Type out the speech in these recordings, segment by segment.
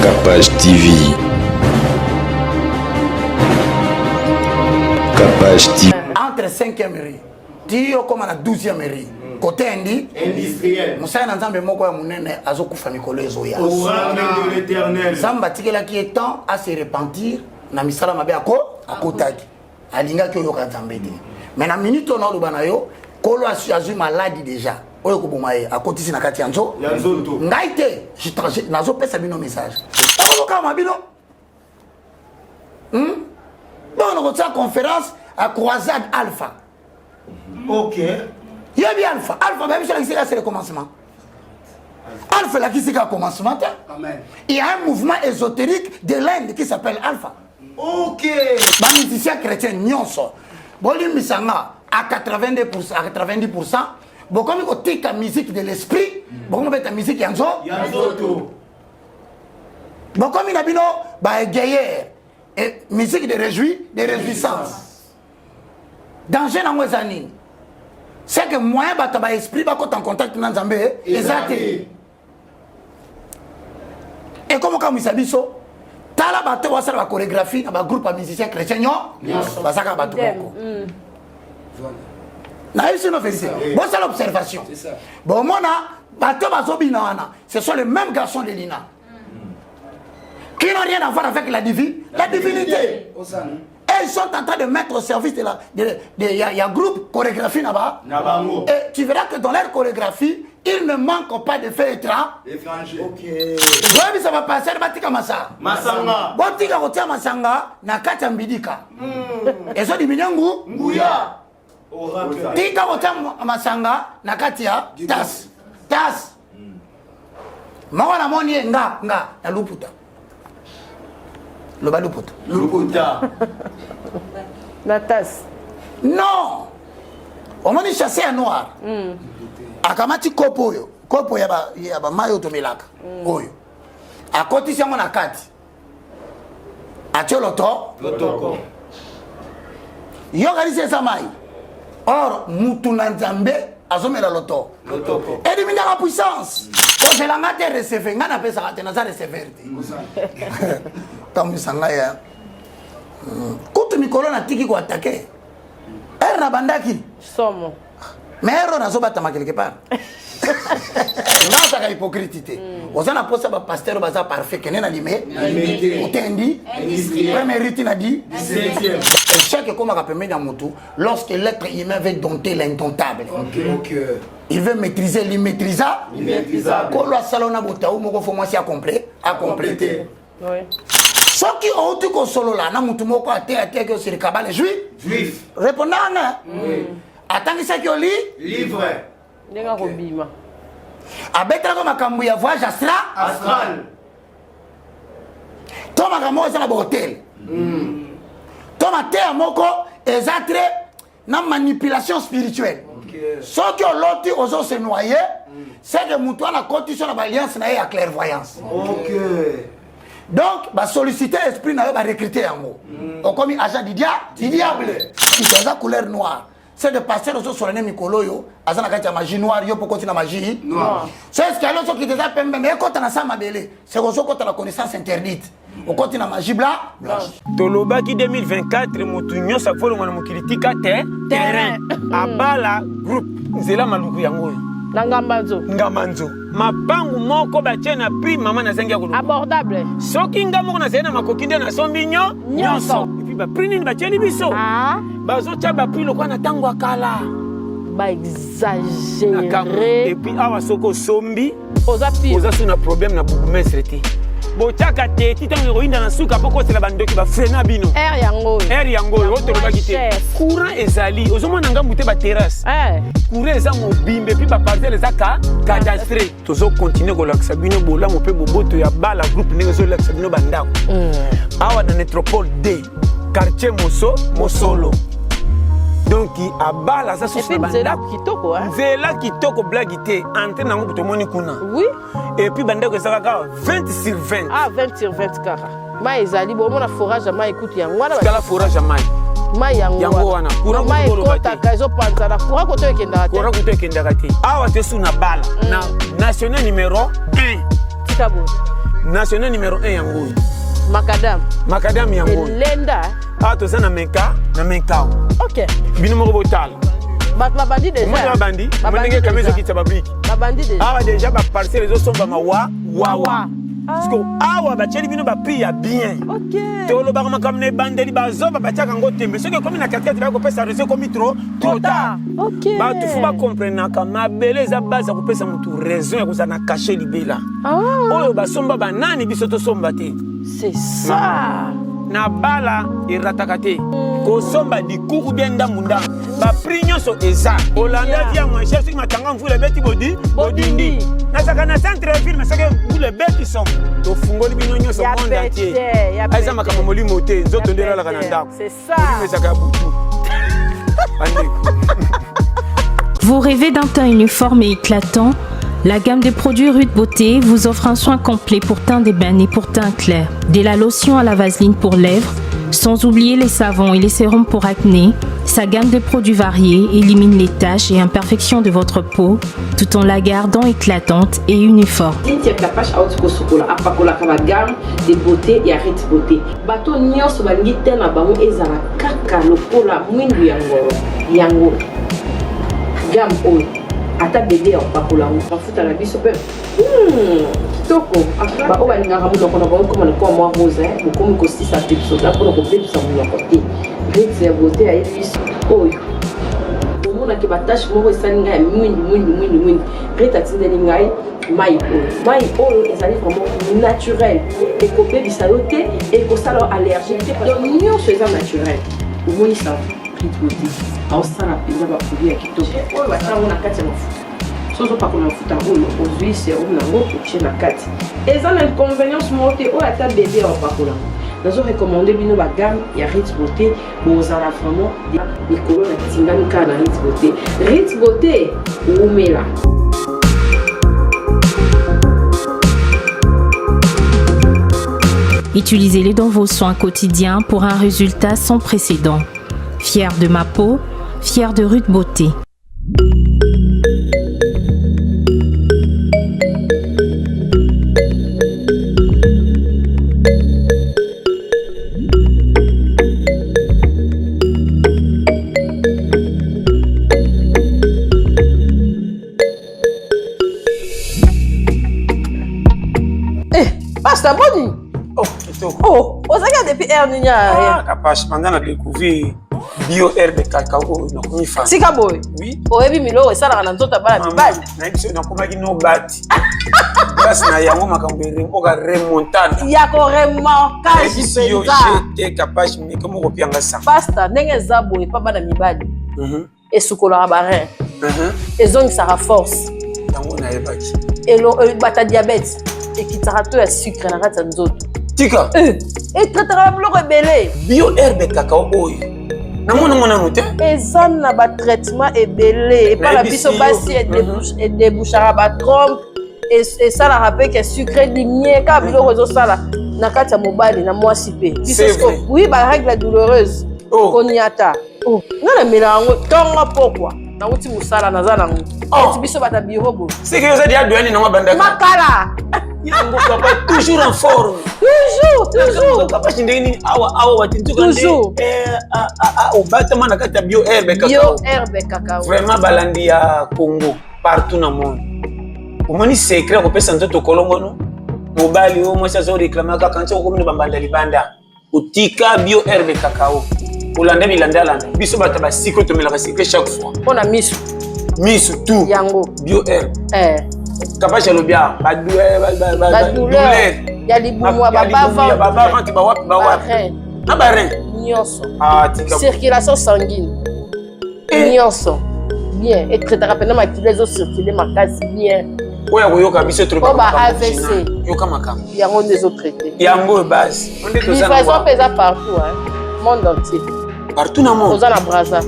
Capage TV. Capage TV. Entre 5e mairie, Dio comme à la 12e mairie. Côté industriel. Moussa Nanzambe moko ya munene azokufa mikolo ezoya. Au de l'éternel. Zamba tikela qui est temps à se repentir na misala mabe akotaki. Alinga ki oyoka Nzambe te. Mais na minute on a lo banayo, kolo azu maladie déjà. Oyo ko bomaye akotisi na kati yanzo. Yanzo. Ngaite, je nazo pesa bino message. Oyo ka mabino. Bon, on a conférence à Croisade Alpha. Ok. Il y a bien Alpha. Alpha, même si c'est le commencement. Alpha, là, qui c'est le commencement. Amen. Il y a un mouvement ésotérique de l'Inde qui s'appelle Alpha. Ok. Les musiciens chrétiens, nyonso. Boli misanga à 90%. Bon, comme il y a la musique de l'esprit, bon, on la musique yanzo. Yanzo. Bon, comme il y a une guerrière et musique de réjouissance. Danger dans les années. C'est que moi, je suis esprit en contact avec Nzambe. Exact. Et comme vous savez, tala bato wa sala chorégraphie na ba groupe de musiciens chrétiens ba saka bato boko. Na ici no vérité. Bon c'est l'observation. Bon mona bato bazobina wana, ce sont les mêmes garçons de l'INA. Qui n'ont rien à voir avec la divinité. Et ils sont en train de mettre au service de la... Il y a un groupe chorégraphie là-bas. Et tu verras que dans leur chorégraphie, il ne manque pas de faire étranger. Ok. Oui, ça va passer, Batika Massa. Masanga. Botika Rotia Masanga, Nakata Mbidika. Et ça dit Minyangu Nguya. Tika Rotia Masanga, Nakatia Tas. Mawana Moni nga, na Luputa. Le baluputa. Luputa. La tasse. Non. On m'a dit chasser à noir. Akamati kopo yo. Kopo ya ba mayo to melaka. Oyo. Akoti siamo na kati. Atio loto. Lotoko. Yo galise sa mai. Or mutu na Nzambe azomela loto. Lotoko. Et dimina la puissance. Quand je l'engage à recevoir, ngana pesa kate na za recevoir. Comme ça ngaya. Kutu mikolo na tiki ko attaquer. Na bandaki. Somo. Mais ero na zobata ma quelque part. Non ça ka hypocrite. Ozana posa ba pasteur baza parfait kenena limé. Otendi. Premier rite na dit 17e. Et chaque comme a permis dans motu lorsque l'être humain veut dompter l'indomptable. Ok. Il veut maîtriser l'immaîtrisable. Quand le salon a bota ou moko formation à compléter. Oui. Ce qui ont tout consolo là, na mutu moko ate que sur le cabal juif. Répondant oui. Attends que ça qui lit livre. Nenga robima. Abetra comme makambu ya voyage astral. Toma kamo za na hôtel. Toma te moko ezatre na manipulation spirituelle. Ceux qui ont loti aux se noyer, c'est que mutu na condition na alliance na ya clairvoyance. Ok. Donc, va solliciter l'esprit, va recruter un mot. Comme agent du diable, il a la couleur noire. C'est de passer aux autres sur le Mikolo, il a la magie noire, il peut continuer la magie noire. C'est ce qu'il y a l'autre qui déjà permet, mais quand on a ça, c'est quand on a la connaissance interdite. On continue la magie blanche. Toloba qui 2024, Moutounio, ça faut le critique à terrain. Abala groupe, Zela Maluku Yango. Ngamanzo. Mapangu moko batie na prix maman na zengi ko. Abordable. Soki ngamo na zena makokinde na sombi nyonso. Et puis ba prix ni batie ni biso. Ah. Bazo tia ba prix lokwa na tango akala. Ba exagérer. Et puis awa soko sombi. Oza suna problème na bourgmestre ti. Bochaka te titango roinda na suka poko sela bandoki ba frena bino. Air yango. Oto ba kite. Courant ezali. Ozomona ngambu te ba terrasse. Courant eza mobimbe puis ba parcelle eza cadastré. Tozo continuer ko laksa bino bola mo pe boboto ya bala groupe ndenge zo laksa bino bandako. Awa na métropole D, quartier Mosolo. Donc à bala ça sur bandako kitoko Zela kitoko blagité entre nango tomoni kuna. Oui. Et puis bandako ça ka 20 sur 20. Ah 20 sur 20 kara. Ma ezali bo mona forage ma écoute yango wana. Kala forage mai. Ma yango wana. Courant ma ekota kazo panzala courant koto ekendaka te. Courant koto ekendaka te. Awa te suna bala. Na national numéro 1. Tikabo. national numéro 1 yango. Macadam yango. Lenda. Ah to ça na menka, na menka. OK. Bino mo botal. Ba bandi déjà. Moi ba bandi, ndenge kamezo ki tababiki. Ba bandi déjà. Ah déjà ba parcelle les somba ma wa. Parce que awa ba cheli bino ba pia bien. OK. Tolo ba kama kamne bandeli ba zo ba tia kango tembe. Ce que comme na quelqu'un va ko pesa réseau comme trop tard. OK. Ba tu faut pas comprendre ka mabele za base ko pesa mutu raison ya ko na cacher libela. Oyo ba somba ba nani biso to somba te. C'est ça. Na bala iratakate. Ko somba di kuku bien ndamunda. Ba prignon so eza. Olanda via moins cher sur matanga vous le beti bodindi. Na saka na centre ville mais saka vous le beti sont. To fungoli bino nyoso monde entier. Aiza makamo molimo te nzoto ndela la kananda. C'est ça. Mais saka butu. Vous rêvez d'un teint uniforme et éclatant? La gamme de produits Rude Beauté vous offre un soin complet pour teint d'ébène et pour teint clair. De la lotion à la vaseline pour lèvres, sans oublier les savons et les sérums pour acné. Sa gamme de produits variés élimine les taches et imperfections de votre peau, tout en la gardant éclatante et uniforme. Gamme de beauté et Rude Beauté. Bato nyonso balingi te na bango ezala kaka lokola mwindu yango. Gamme oyo. Ata bébé en pakola bafuta la biso pe kitoko ba o balinga ramuno kona ba ko ko mo rose ko ko si sa tipso la ko bebisa mo côté Rude Beauté ay biso oyo omona ke batache mo esalinga mwindi Rude atindeli ngai mai oyo ezali vraiment naturel et ko bebisa yote et ko sala allergique parce que nyonso eza naturel omoni ça Rude Beauté ausana pizza ba produit ya kitoko oyo batango na kati ya mafuta sozo pa kona mafuta oyo ozwi serum nango otie na kati eza na inconvénience moko te oyo ata bébé apakola nazo recommander bino ba gamme ya Rude Beauté bozala vraiment likolo na tingani kaka na Rude Beauté. Rude Beauté umela. Utilisez-les dans vos soins quotidiens pour un résultat sans précédent. Fier de ma peau, fier de Rude Beauté. Basta boni. Oh, on s'est depuis air ninya. Capaz, pendant la découvrir bio herbe cacao na komi fa. Sika boy. Oui. O ebi milo esala na nzota bala mibali. Na biso na komaki no bati. Grâce na yango makambere oka remontada. Ya ko remontage penza. J'étais capable mais comme ko pianga ça. Basta ndenge zabo e pa bana mibali. Esukola ba rein. Ezong sera force. Yango na ebaki. Elo bata diabète et qui tarato ya sucre na kati nzoto. Tika. Et traitera bloko ebele. Bio herbe cacao oyo. Namona mona note. Ezan na ba traitement ebele et pas la biso basi et débouchera ba trompe et ça la rappelle que sucre limier ka biloko zo sala na kati ya mobali na mwasi pe. Oui, ba règle douloureuse. Koniata. Oh, na melango tonga pourquoi? Na uti musala na zana ngo. Et biso bata bureau bo. C'est que vous êtes douane na mabanda. Makala. Yango papa toujours en forme. Toujours. Papa chindeni awa watintuka toujours. Au bâtiment na kata bio herbe cacao. Bio herbe cacao. Vraiment balandi ya Congo partout dans le monde. Omoni secret ko pesa nzoto kolongo no. Mobali o mo chazo réclamer ka kancho ko mini bambanda libanda. Utika bio herbe cacao. Olanda bilanda biso bata ba siko to melaka secret chaque fois. On a misu. Misu tout. Yango. Bio herbe. Capable de bien, ba douleur. Ya libumwa baba ventre ba wapi. Na ba rein. Nyonso. Tika. Circulation sanguine. Nyonso. Bien. Et très rapidement les os circuler ma case bien. Oya koyoka biso trop. Ba AVC. Yoka makam. Yango des autres traités. Yango base. On est tous ça. Livraison pesa partout monde entier. Partout dans le monde. Aux en Brazza.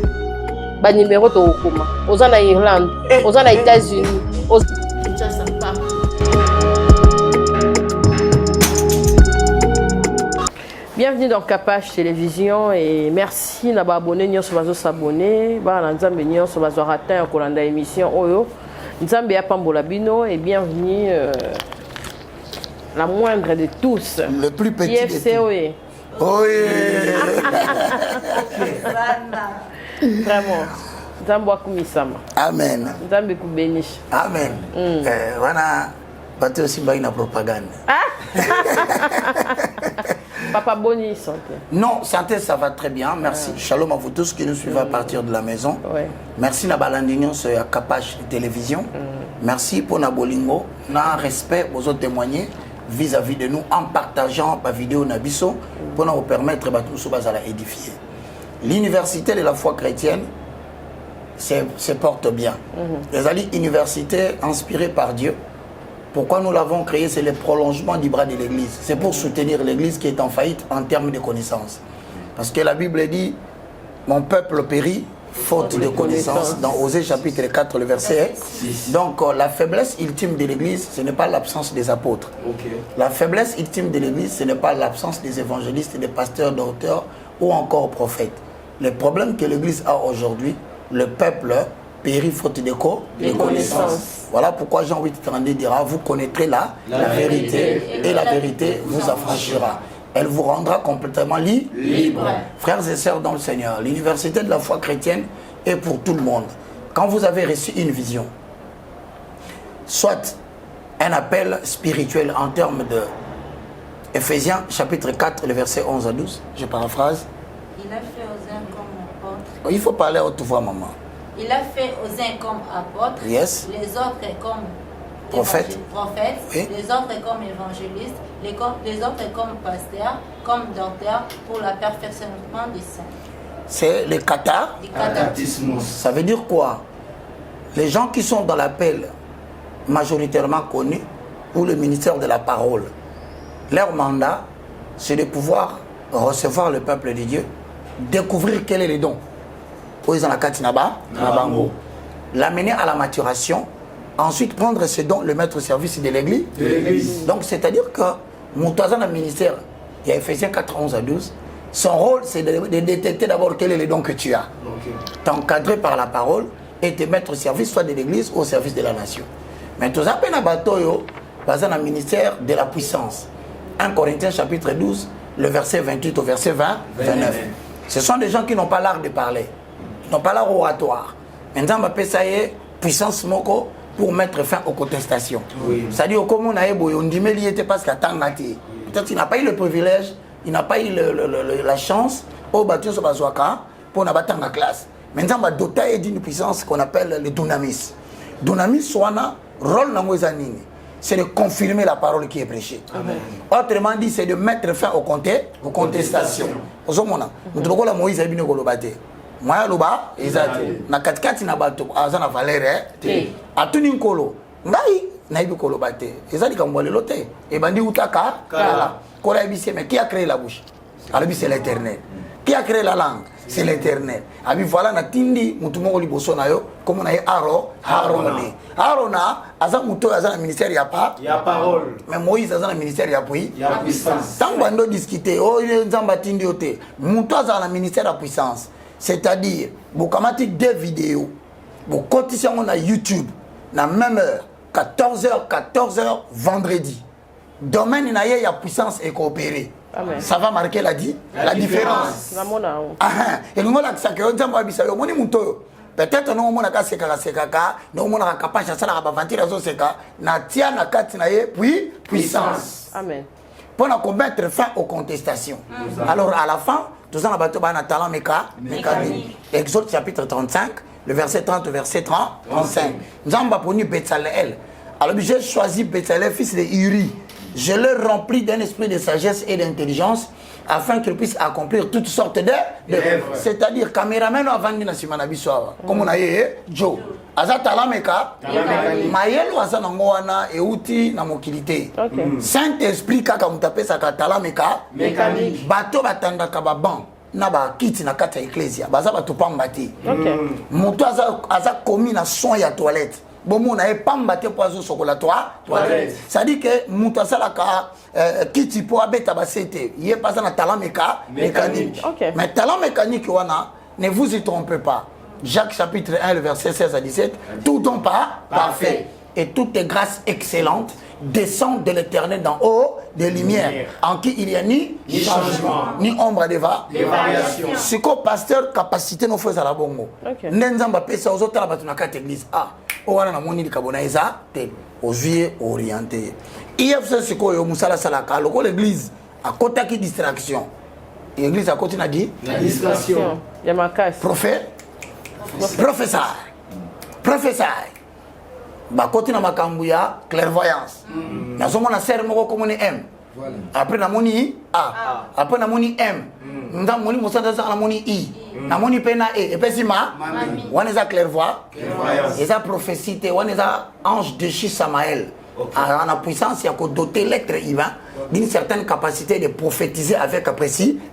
Ba numéro to okoma. Aux en Irlande, aux en États-Unis, aux Bienvenue dans Capache Télévision et merci na ba abonné nyonso bazo s'abonner ba na nzambe nyonso bazo rater kolanda émission oyo nzambe ya pambola bino et bienvenue La moindre de tous. Le plus petit de IFC, tous. oui. Oui. Vraiment. Nzambe akumisama. Amen. Nzambe kubenish. Amen. Voilà. Bateau aussi une propagande. Papa Boni, santé. Non, santé, ça va très bien. Merci. Shalom à vous tous qui nous suivez à partir de la maison. Ouais. Merci na balandignon sur la Capache télévision. Merci pour na bolingo. Na respect aux autres témoigner vis-à-vis de nous en partageant la vidéo Nabiso pour nous permettre de nous édifier. L'université de la foi chrétienne se porte bien. Les alliés université inspirée par Dieu. Pourquoi nous l'avons créé? C'est le prolongement du bras de l'Église. C'est pour soutenir l'Église qui est en faillite en termes de connaissances. Parce que la Bible dit, mon peuple périt faute de connaissances. Dans Osée chapitre 4, le verset 6. Donc la faiblesse ultime de l'Église, ce n'est pas l'absence des apôtres. La faiblesse ultime de l'Église, ce n'est pas l'absence des évangélistes, des pasteurs, d'auteurs ou encore prophètes. Le problème que l'Église a aujourd'hui, le peuple périt faute de connaissances. Voilà pourquoi Jean 8,32 dira, vous connaîtrez la vérité et la vérité vous affranchira. Elle vous rendra complètement libre. Frères et sœurs dans le Seigneur, l'université de la foi chrétienne est pour tout le monde. Quand vous avez reçu une vision, soit un appel spirituel en termes de Éphésiens chapitre 4, le verset 11 à 12, je paraphrase. Il a fait aux uns comme apôtres. Il faut parler à haute voix, maman. Il a fait aux uns comme apôtres, Yes. les autres comme Prophètes. prophètes, Oui. les autres comme évangélistes, les autres comme pasteurs, comme docteurs, pour le perfectionnement des saints. C'est le kata. Du catechisme. Ça veut dire quoi? Les gens qui sont dans l'appel majoritairement connus ou le ministère de la parole, leur mandat, c'est de pouvoir recevoir le peuple de Dieu, découvrir quel est le don. L'amener à la maturation, ensuite prendre ce don, le mettre au service de l'église. Donc c'est-à-dire que mon ministère, il y a Ephésiens 4, 11 à 12, son rôle c'est de détecter d'abord quel est le don que tu as, t'encadrer par la parole et te mettre au service soit de l'église ou au service de la nation. Mais tout ça, c'est un ministère de la puissance. 1 Corinthiens chapitre 12, le verset 28 au verset 29. Ce sont des gens qui n'ont pas l'art de parler. Ils n'ont pas l'art oratoire. Maintenant, on appelle ça puissance moko pour mettre fin aux contestations. C'est-à-dire, comme on a dit, parce qu'à peut-être qu'il n'a pas eu le privilège, il n'a pas eu la chance au bâtiment sur Bazouaka pour n'a pas la classe. Maintenant, on a doté d'une puissance qu'on appelle le dunamis. Dunamis, soit rôle dans les années, c'est de confirmer la parole qui est prêchée. Autrement dit, c'est de mettre fin aux contestations. Nous avons Moïse et Binogolobate. Moi, loba, exact. Na katikati na bato, azana valeur, a tout ninkolo. Ngai, na ibi kolobate. Ezali kamwale lote. Et bandi utaka, kala. Kola ibisi, mais qui a créé la bouche? Alors, c'est l'Éternel. Qui a créé la langue? C'est l'Éternel. Abi voilà na tindi mutumongo liboso na yo, comme on a Aaron. Aarona, aza muto azana ministère ya pas. Ya parole. Mais Moïse azana ministère ya puis. Ya puissance. Tant bando discuter, oh il nzamba tindi ote. Muto azana ministère ya puissance. C'est-à-dire, vous commentez des vidéos, vous continuez on a YouTube, la même heure, 14h, vendredi. Domaine il y a puissance et coopérer. Amen. Ça va marquer la différence. Et nous avons ça que on peut-être nous on a sekaka, nous on a capable de faire la aventure à seka, na tia na kati na ye puis puissance. Amen. Pour commettre fin aux contestations. Alors à la fin, tout ça, on a talent mécanique. Exode chapitre 35, le verset 30 au verset 35. Nous avons connu Betsalel. Alors j'ai choisi Betsalel, fils de Uri. Je le remplis d'un esprit de sagesse et d'intelligence afin qu'il puisse accomplir toutes sortes d'œuvres. C'est-à-dire, caméraman avant de nasimanabisoa, comme on a eu Joe. Aza talameka, mayelo aza nangoana et outil na mokilité. Saint-Esprit kaka mutape saka talameka, mécanique. Bato batanda kababan, na ba kiti na kata ecclesia, baza bato pambati. Muto aza komi na soin ya toilette. Bon, on a pambate poison sur la toilette. Ça dit que muto asala ka kiti po abeta basete, yé pas na talent mécanique. Mais talent mécanique wana, ne vous y trompez pas. Jacques chapitre 1, le verset 16 à 17, tout don pas parfait. Et toute grâce excellente descend de l'éternel d'en haut, des lumières, en qui il n'y a ni changement, ni ombre de variation. C'est quoi, pasteur, capacité nous faisons à la bongo. Nenzamba pesa aux autres, la église. Ah, on a moni de Kabonaïsa, aux yeux orientés. IFC, c'est quoi, Moussala Salaka, l'église, à côté qui distraction. L'église à côté n'a dit distraction. Il y a ma casse. Prophète, professeur. Bah côté na makambuya clairvoyance. Na somo na serre moko comme on M. Après na moni A. Après na moni M. Nda moni mosanda za na moni I. Na moni pena E. Et puis sima. Wana za clairvoyance. Et ça prophétie, wana za ange de Samaël. En la puissance, il y a doté l'être humain d'une certaine capacité de prophétiser avec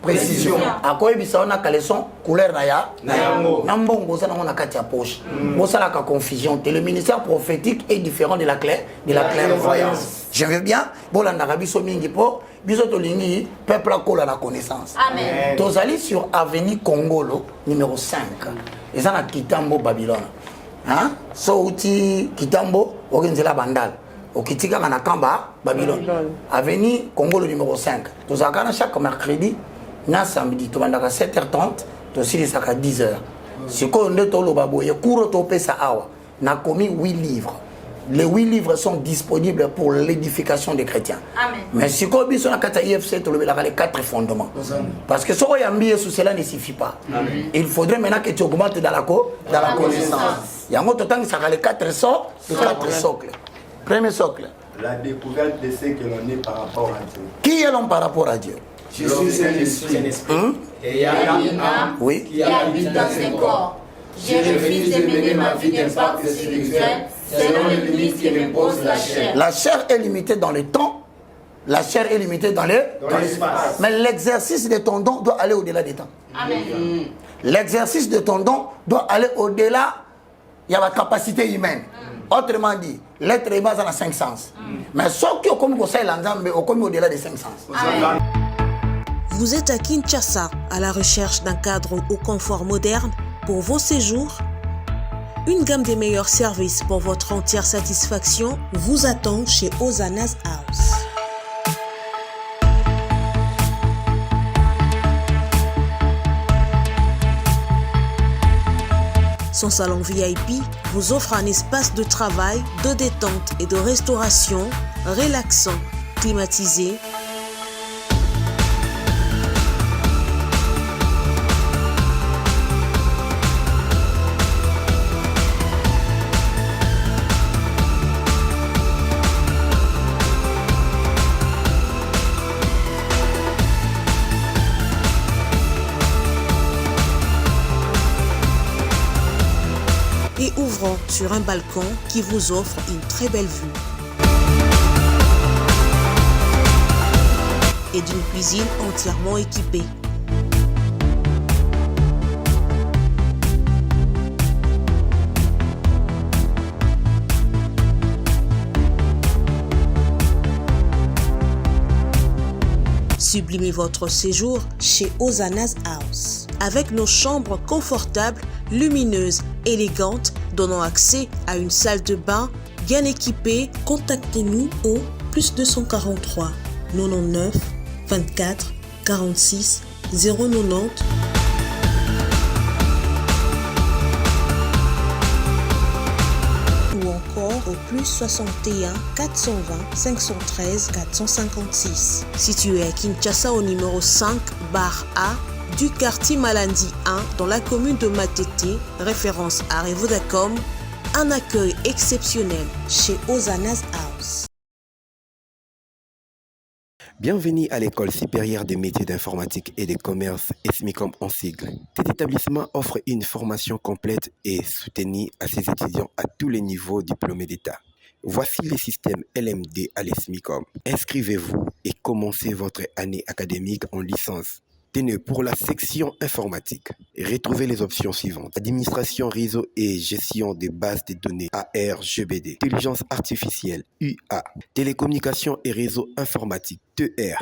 précision. À quoi il on a caleçon couleur naya nambongo ça na katia poche. Bon ça la confusion. Le ministère prophétique est différent de la clairvoyance. Je veux bien. Bon la narabi so mingi po biso to lingi peuple akola la connaissance. Amen. Tozali sur avenue Congolo numéro 5. Et ça na Kitambo Babylone. Hein? So uti Kitambo organiser bandal. Au Kitika Manakamba, Babylone. Avenue Congo le numéro 5. Nous avons chaque mercredi, na samedi, tu vas à 7h30, tu vas à 10h. Ce qu'on est au Lobabo, il y a cours au Pesa Awa. N'a commis 8 livres. Les 8 livres sont disponibles pour l'édification des chrétiens. Amen. Mais si on a kata IFC, tu as les 4 fondements. Parce que ce qu'on a mis sous cela ne suffit pas. Amen. Il faudrait maintenant que tu augmentes dans la connaissance. Il y a un total qui sera les 4 socles. Premier socle. La découverte de ce que l'on est par rapport à Dieu. Qui est l'homme par rapport à Dieu? Je suis un esprit. Et il y a une âme qui habite dans ce corps. Je refuse de mener ma vie d'impact spirituel selon les limites qui m'impose la chair. La chair est limitée dans le temps. La chair est limitée dans l'espace. Mais l'exercice de ton don doit aller au-delà des temps. Amen. L'exercice de ton don doit aller au-delà. Il y a la capacité humaine. Autrement dit, l'être humain a 5 sens. Mais ce qui est comme au-delà des 5 sens. Vous êtes à Kinshasa, à la recherche d'un cadre au confort moderne pour vos séjours. Une gamme des meilleurs services pour votre entière satisfaction vous attend chez Hosanna's House. Son salon VIP vous offre un espace de travail, de détente et de restauration relaxant, climatisé. Et ouvrant sur un balcon qui vous offre une très belle vue. Et d'une cuisine entièrement équipée. Sublimez votre séjour chez Hosanna's House. Avec nos chambres confortables, lumineuses, élégantes, donnant accès à une salle de bain bien équipée, contactez-nous au +243 99 24 46 090 ou encore au +61 420 513 456. Situé à Kinshasa au numéro 5 bar A du quartier Malandi 1 dans la commune de Matete, référence à Revodacom, un accueil exceptionnel chez Hosanna's House. Bienvenue à l'École supérieure des métiers d'informatique et des commerces ESMICOM en sigle. Cet établissement offre une formation complète et soutenue à ses étudiants à tous les niveaux diplômés d'État. Voici les systèmes LMD à l'ESMICOM. Inscrivez-vous et commencez votre année académique en licence. Tenez pour la section informatique. Retrouvez les options suivantes. Administration, réseau et gestion des bases de données ARGBD. Intelligence artificielle UA. Télécommunications et réseaux informatiques TR.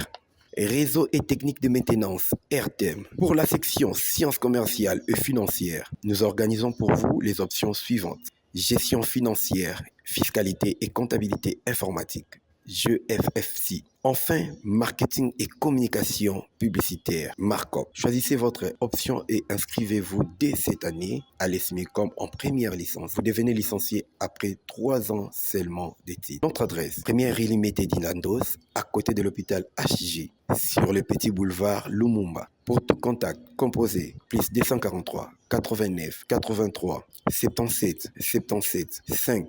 Réseau et techniques de maintenance RTM. Pour la section sciences commerciales et financières, nous organisons pour vous les options suivantes. Gestion financière, fiscalité et comptabilité informatique. GFFC. Enfin, marketing et communication publicitaire, Markup. Choisissez votre option et inscrivez-vous dès cette année à l'ESMICOM en première licence. Vous devenez licencié après 3 ans seulement d'études. Notre adresse, première illimitée d'Inandos, à côté de l'hôpital HJ, sur le petit boulevard Lumumba. Pour tout contact, composez +243 89 83 77 77 5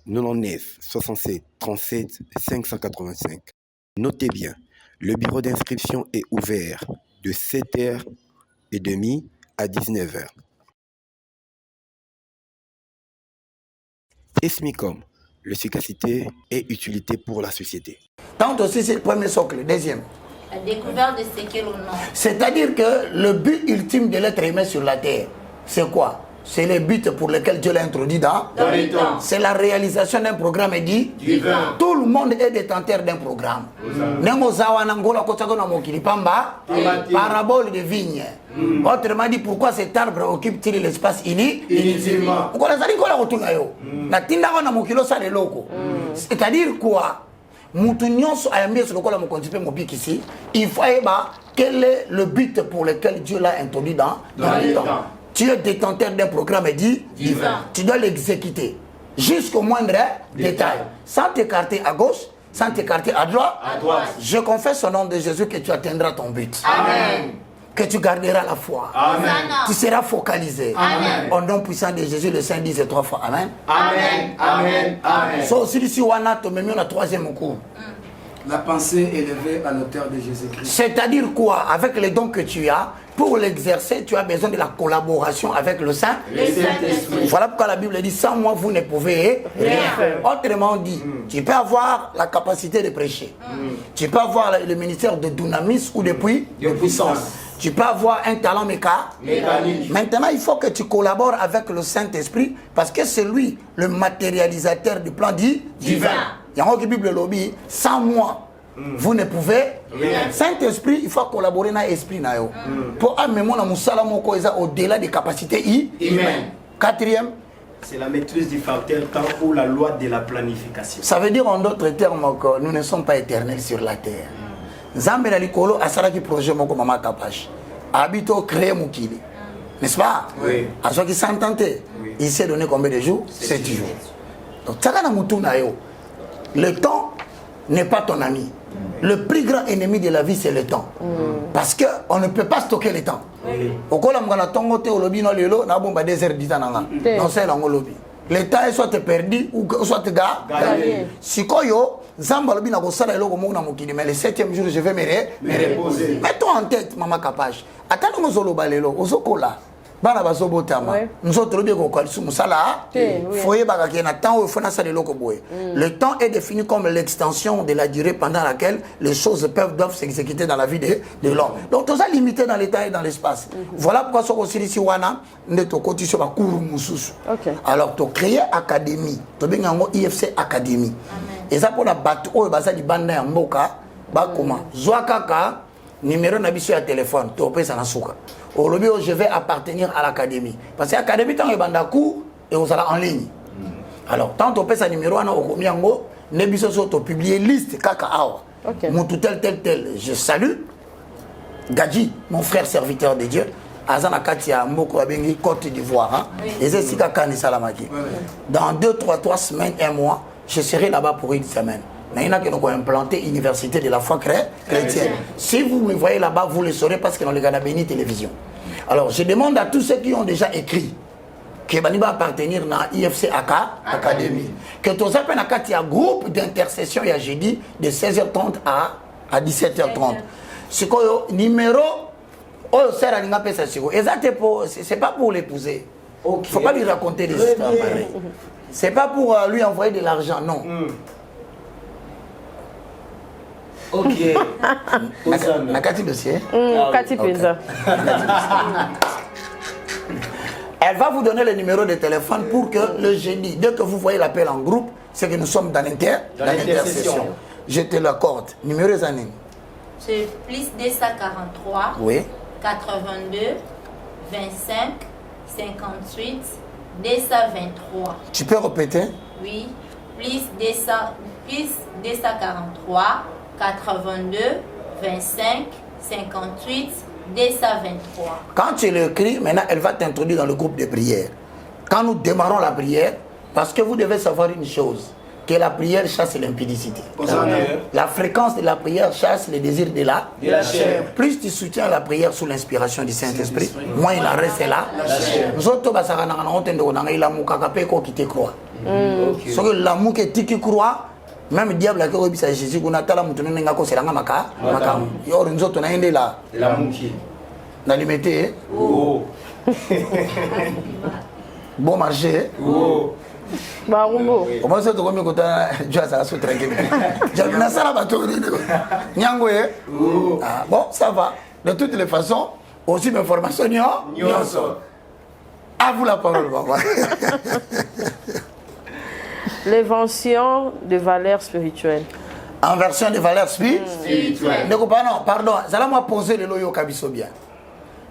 99 67 37 585. Notez bien, le bureau d'inscription est ouvert de 7h30 à 19h. ESMICOM, l'efficacité et utilité pour la société. Tant aussi, c'est le premier socle. Deuxième. La découverte de ce qu'est le nom. C'est-à-dire que le but ultime de l'être humain sur la terre, c'est quoi? C'est le but pour lequel Dieu l'a introduit dans les temps. C'est la réalisation d'un programme dit divin. Tout le monde est détenteur d'un programme. Parabole de vigne. Autrement dit, pourquoi cet arbre occupe-t-il l'espace inutilement? C'est-à-dire quoi? Il faut savoir quel est le but pour lequel Dieu l'a introduit dans les temps. Tu es détenteur d'un programme dit divin. Tu dois l'exécuter jusqu'au moindre détail, sans t'écarter à gauche, sans t'écarter à droite. Je confesse au nom de Jésus que tu atteindras ton but. Amen. Que tu garderas la foi. Amen. Tu seras focalisé. Amen. Au nom puissant de Jésus, le Saint disait 3 fois Amen. Amen. Amen. Amen. So, si on a le troisième cours. La pensée élevée à l'auteur de Jésus-Christ. C'est-à-dire quoi? Avec les dons que tu as, pour l'exercer, tu as besoin de la collaboration avec le Saint-Esprit. Voilà pourquoi la Bible dit, sans moi, vous ne pouvez rien faire. Autrement dit, tu peux avoir la capacité de prêcher. Tu peux avoir le ministère de dynamisme ou de puissance. Tu peux avoir un talent mécanique. Maintenant, il faut que tu collabores avec le Saint-Esprit parce que c'est lui le matérialisateur du plan divin. Il y a un Bible lobby, sans moi, vous ne pouvez rien. Saint-Esprit, il faut collaborer dans l'esprit. Pour amener mon au-delà des capacités humaines. Quatrième, c'est la maîtrise du facteur temps ou la loi de la planification. Ça veut dire en d'autres termes que nous ne sommes pas éternels sur la terre. Zambé Nalikolo a saraki projet moko mama kapache. Habito créer Mukili. N'est-ce pas? Oui. À ceux qui sont tentés, il s'est donné combien de jours? 7 jours. Donc, le temps n'est pas ton ami. Le plus grand ennemi de la vie, c'est le temps. Parce qu'on ne peut pas stocker le temps. Le temps est soit perdu ou soit gagné. Si mais le 7e jour, je vais me reposer. Mets-toi en tête, maman Kapage. Attends, nous allons aller là. Le temps est défini comme l'extension de la durée pendant laquelle les choses doivent s'exécuter dans la vie de l'homme. Donc, tout ça limité dans le temps et dans l'espace. Voilà pourquoi ce qu'on dit wana ne to koti sur la cour mususu. Alors, tu crées académie, tu as IFC académie. Et ça pour la bateau au basa di banda ya mboka ba comment zwakaka numéro na biso ya téléphone to pesa na suka. Aujourd'hui, je vais appartenir à l'académie. Parce que l'académie, tant que banda cours et on sera en ligne. Alors, tant que tu as numéro, on a publié liste kaka awa. Mon tout tel. Je salue Gadji, mon frère serviteur de Dieu. Azana Katia Mboko Abengi, Côte d'Ivoire. Et c'est Sika Kani Salamaki. Dans 3 semaines, 1 mois, je serai là-bas pour 1 semaine. Mais il y en a qui ont implanté l'université de la foi chrétienne. Si vous me voyez là-bas, vous le saurez parce que dans le Ghana Béni Télévision. Alors, je demande à tous ceux qui ont déjà écrit que va appartenir à IFC Académie. Que tous appellent un groupe d'intercession, il y a jeudi, de 16h30 à 17h30. C'est quoi le numéro? C'est pas pour l'épouser. Il ne faut pas lui raconter des histoires pareilles. C'est pas pour lui envoyer de l'argent, non. Ok. Nakati dossier. Kati Pesa. Elle va vous donner le numéro de téléphone pour que le jeudi, dès que vous voyez l'appel en groupe, c'est que nous sommes dans l'intercession. Je te l'accorde. Numéro Zanin. C'est plus 243. Oui. 82 25 58 223. Tu peux répéter? Oui. Plus plus 243 82 25 58 223. Quand tu l'écris, maintenant elle va t'introduire dans le groupe de prière. Quand nous démarrons la prière, parce que vous devez savoir une chose, que la prière chasse l'impudicité. La fréquence de la prière chasse les désirs de la chair. Plus tu soutiens la prière sous l'inspiration du Saint-Esprit, moins il en reste là. Nous autres, qui te croit. Ce que l'amour qui croit, même le diable qui a Jésus, on a la moutonne, c'est la maka. Nous autres, on a un de là. L'amour qui on a limité. Bon marché. Barumbo. Comment ça, tu as mis côté Dieu ça se tranquille. J'ai vu ça là bateau. Nyangwe. Bon, ça va. De toutes les façons, aussi mes formations à vous la parole, papa. L'invention de valeurs spirituelles. Inversion de valeurs spirituelles. Non, pardon. Ça m'a posé le loyo kabiso bien.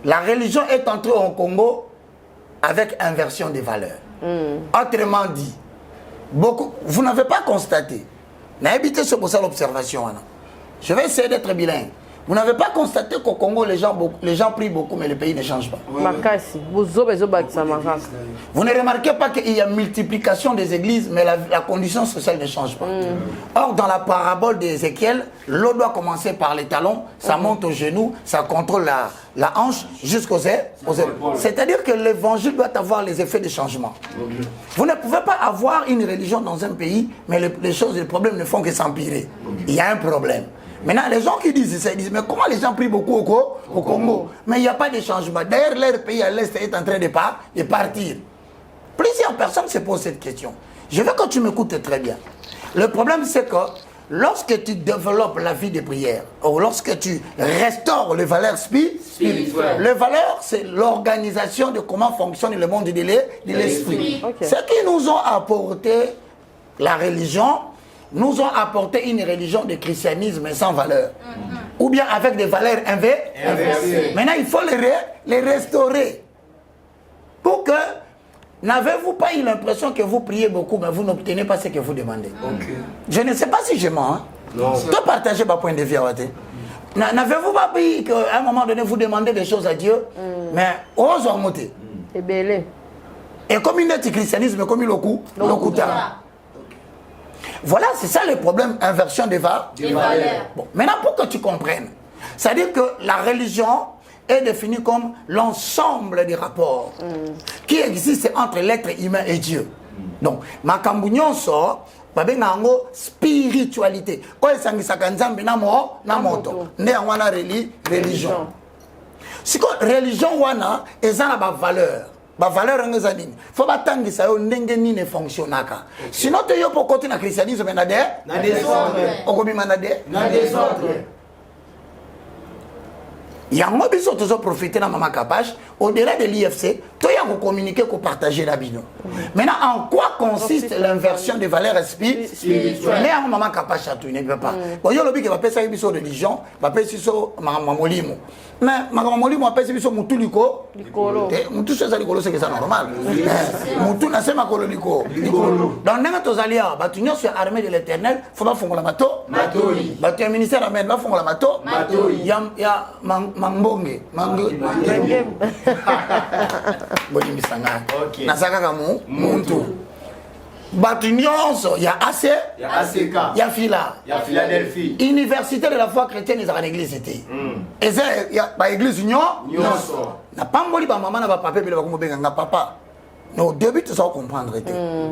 La religion est entrée au Congo avec inversion des valeurs. Autrement dit, beaucoup, vous n'avez pas constaté, n'habitez sur pour ça l'observation. Je vais essayer d'être bilingue. Vous n'avez pas constaté qu'au Congo, les gens prient beaucoup, mais le pays ne change pas. Vous ne remarquez pas qu'il y a multiplication des églises, mais la condition sociale ne change pas. Or, dans la parabole d'Ézéchiel, l'eau doit commencer par les talons, ça monte aux genoux, ça contrôle la hanche jusqu'aux ailes. C'est-à-dire que l'évangile doit avoir les effets de changement. Vous ne pouvez pas avoir une religion dans un pays, mais les problèmes ne font que s'empirer. Il y a un problème. Maintenant, les gens qui disent ça, ils disent, mais comment les gens prient beaucoup au Congo? Mais il n'y a pas de changement. D'ailleurs, leur pays à l'Est est en train de partir. Plusieurs personnes se posent cette question. Je veux que tu m'écoutes très bien. Le problème, c'est que lorsque tu développes la vie de prière, ou lorsque tu restaures les valeurs spirituelles, les valeurs, c'est l'organisation de comment fonctionne le monde de l'esprit. Ce qui nous ont apporté la religion, nous ont apporté une religion de christianisme sans valeur. Ou bien avec des valeurs inversées. Maintenant, il faut les restaurer. Pour que, n'avez-vous pas eu l'impression que vous priez beaucoup, mais vous n'obtenez pas ce que vous demandez? Je ne sais pas si je mens. Tu partager ma point de vue. N'avez-vous pas pris qu'à un moment donné, vous demandez des choses à Dieu, mais ose en monter. Et comme il est du christianisme, comme il est au coup. Voilà, c'est ça le problème, inversion des valeurs. Bon, maintenant, pour que tu comprennes, c'est-à-dire que la religion est définie comme l'ensemble des rapports qui existent entre l'être humain et Dieu. Donc, ma cambouignon sort, babengango spiritualité. Quoi est-ce que ça kanzambe na moto? Ne wana religion. Si quoi religion wana ezana ba valeur. Ba valeur ngezanini. Faut batangisa yo ndenge nini fonctionnaka. Sinon te yo pour côté na christianisme na désordre. Okomi manade na désordre. Yango biso tozo profiter na mama Kapache au-delà de l'IFC, toi ya communiquer ko partager la bino. Maintenant en quoi consiste l'inversion des valeurs spirituelles? Mais en mama Kapache tu ne peux pas. Bon yo lobi que va pesa biso religion, va pesa biso mamolimo. Mais mamolimo va pesa biso mutuliko likolo. Mutu chose likolo c'est que ça normal. Mutu na sema kolo likolo. Dans nenga tozalia batunyo sur armée de l'Éternel, faut pas fongola mato. Matoi. Bato ministère amen, va fongola mato. Matoi. Ya mambonge, boni misanga nasaka kamu muntu batu nyonso ya AC ya Philadelphie université de la foi chrétienne ezaka l'église était eza ya ba église nyonso na pamboli ba maman na ba papa bile bakomobenga nga papa. Au début, tu vas comprendre.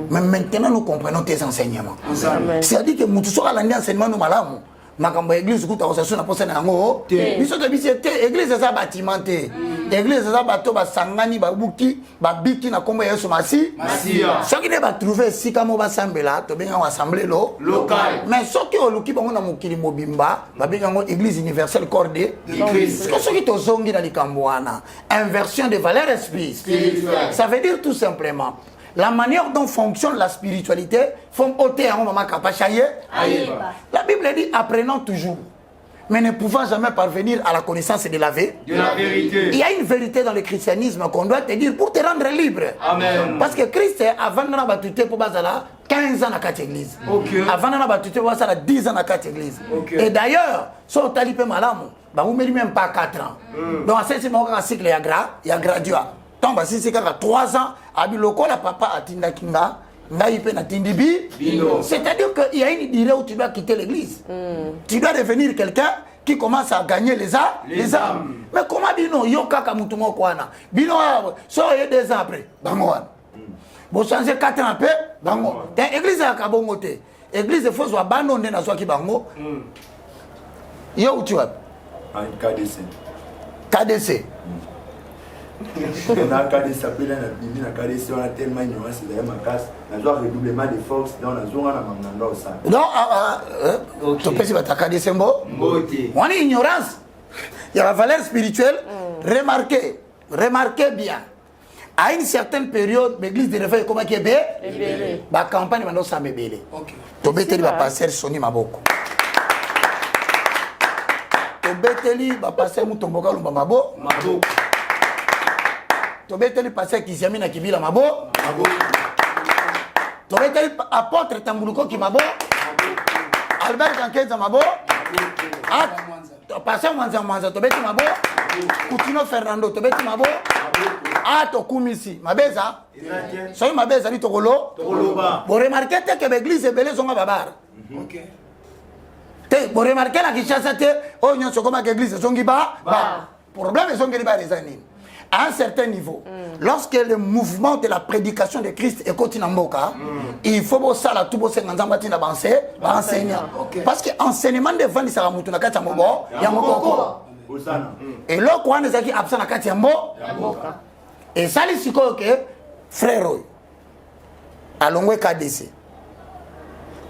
Mais maintenant, nous comprenons tes enseignements. C'est-à-dire que nous sommes allés à l'enseignement nous malams. Makambo église kuta osasuna posa na ngo biso de bisete église eza bâtimenté église eza bato basangani babuki babiki na kombo Yesu Masia soki ne ba trouver sika mo basambela to benga assemblée local mais soki oluki bango na mokili mobimba ba benga ngo église universelle corps de Christ soki to zongi na likambo wana inversion des valeurs spirituelles ça veut dire tout simplement la manière dont fonctionne la spiritualité, faut ôter un moment capachaye. La Bible dit apprenons toujours. mais ne pouvant jamais parvenir à la connaissance de la vérité. Il y a une vérité dans le christianisme qu'on doit te dire pour te rendre libre. Amen. Parce que Christ, avant de battre pour Bazala, 15 ans dans 4 églises. Avant de battre pour Bazala, 10 ans dans 4 églises. Et d'ailleurs, si on t'a dit vous ne même pas 4 ans. Donc, c'est un cycle, il y a graduat. Donc, si c'est 3 ans, la papa a tinda kinga. C'est-à-dire qu'il y a une idée où tu dois quitter l'église. Tu dois devenir quelqu'un qui commence à gagner les âmes. Mais comment Bino, Yoka Kamutumo Kwana Bino, so y a 2 ans après, Bangoan. Vous changez 4 ans après, Bango. L'église à Kabongote. L'église, il faut abandonner dans Swaki Bango. Yo, où tu vas KDC. KDC. On a KDC, on a KDC, on a tellement de nuances, il y a ma casse. On a un redoublement de force, on a un zoom ça. Non, tu peux dire que KDC, on a une ignorance. Il y a la valeur spirituelle. Remarquez bien. À une certaine période, l'église de réveil, comment est belle? La campagne, maintenant, ça m'est belle. Tu peux dire que passer Sony Maboko. Tu peux dire que passer Moutomboka Mabo. Tobeteli passer Kisiami na Kibila Mabo. Tobeteli apôtre Tambuluko ki Mabo. Albert Kankeza Mabo. Passer Mwanza Tobeti Mabo. Coutinho Fernando Tobeti Mabo. Ato Kumisi Mabeza. Soy Mabeza ni Tokolo. Vous remarquez que l'église est belle zonga babar. OK. Vous remarquez la Kinshasa te oh nyonso koma l'église zongi ba. Problème zongi ba les années. À un certain niveau, lorsque le mouvement de la prédication de Christ est continu en Boka, il faut que ça tout beau enseigner. Parce que l'enseignement de Vandi Saramutu na kati mobo, ya moboko. Et là quoi nous aki absent na kati mbo. Et ça les siko que frère alongwe KDC.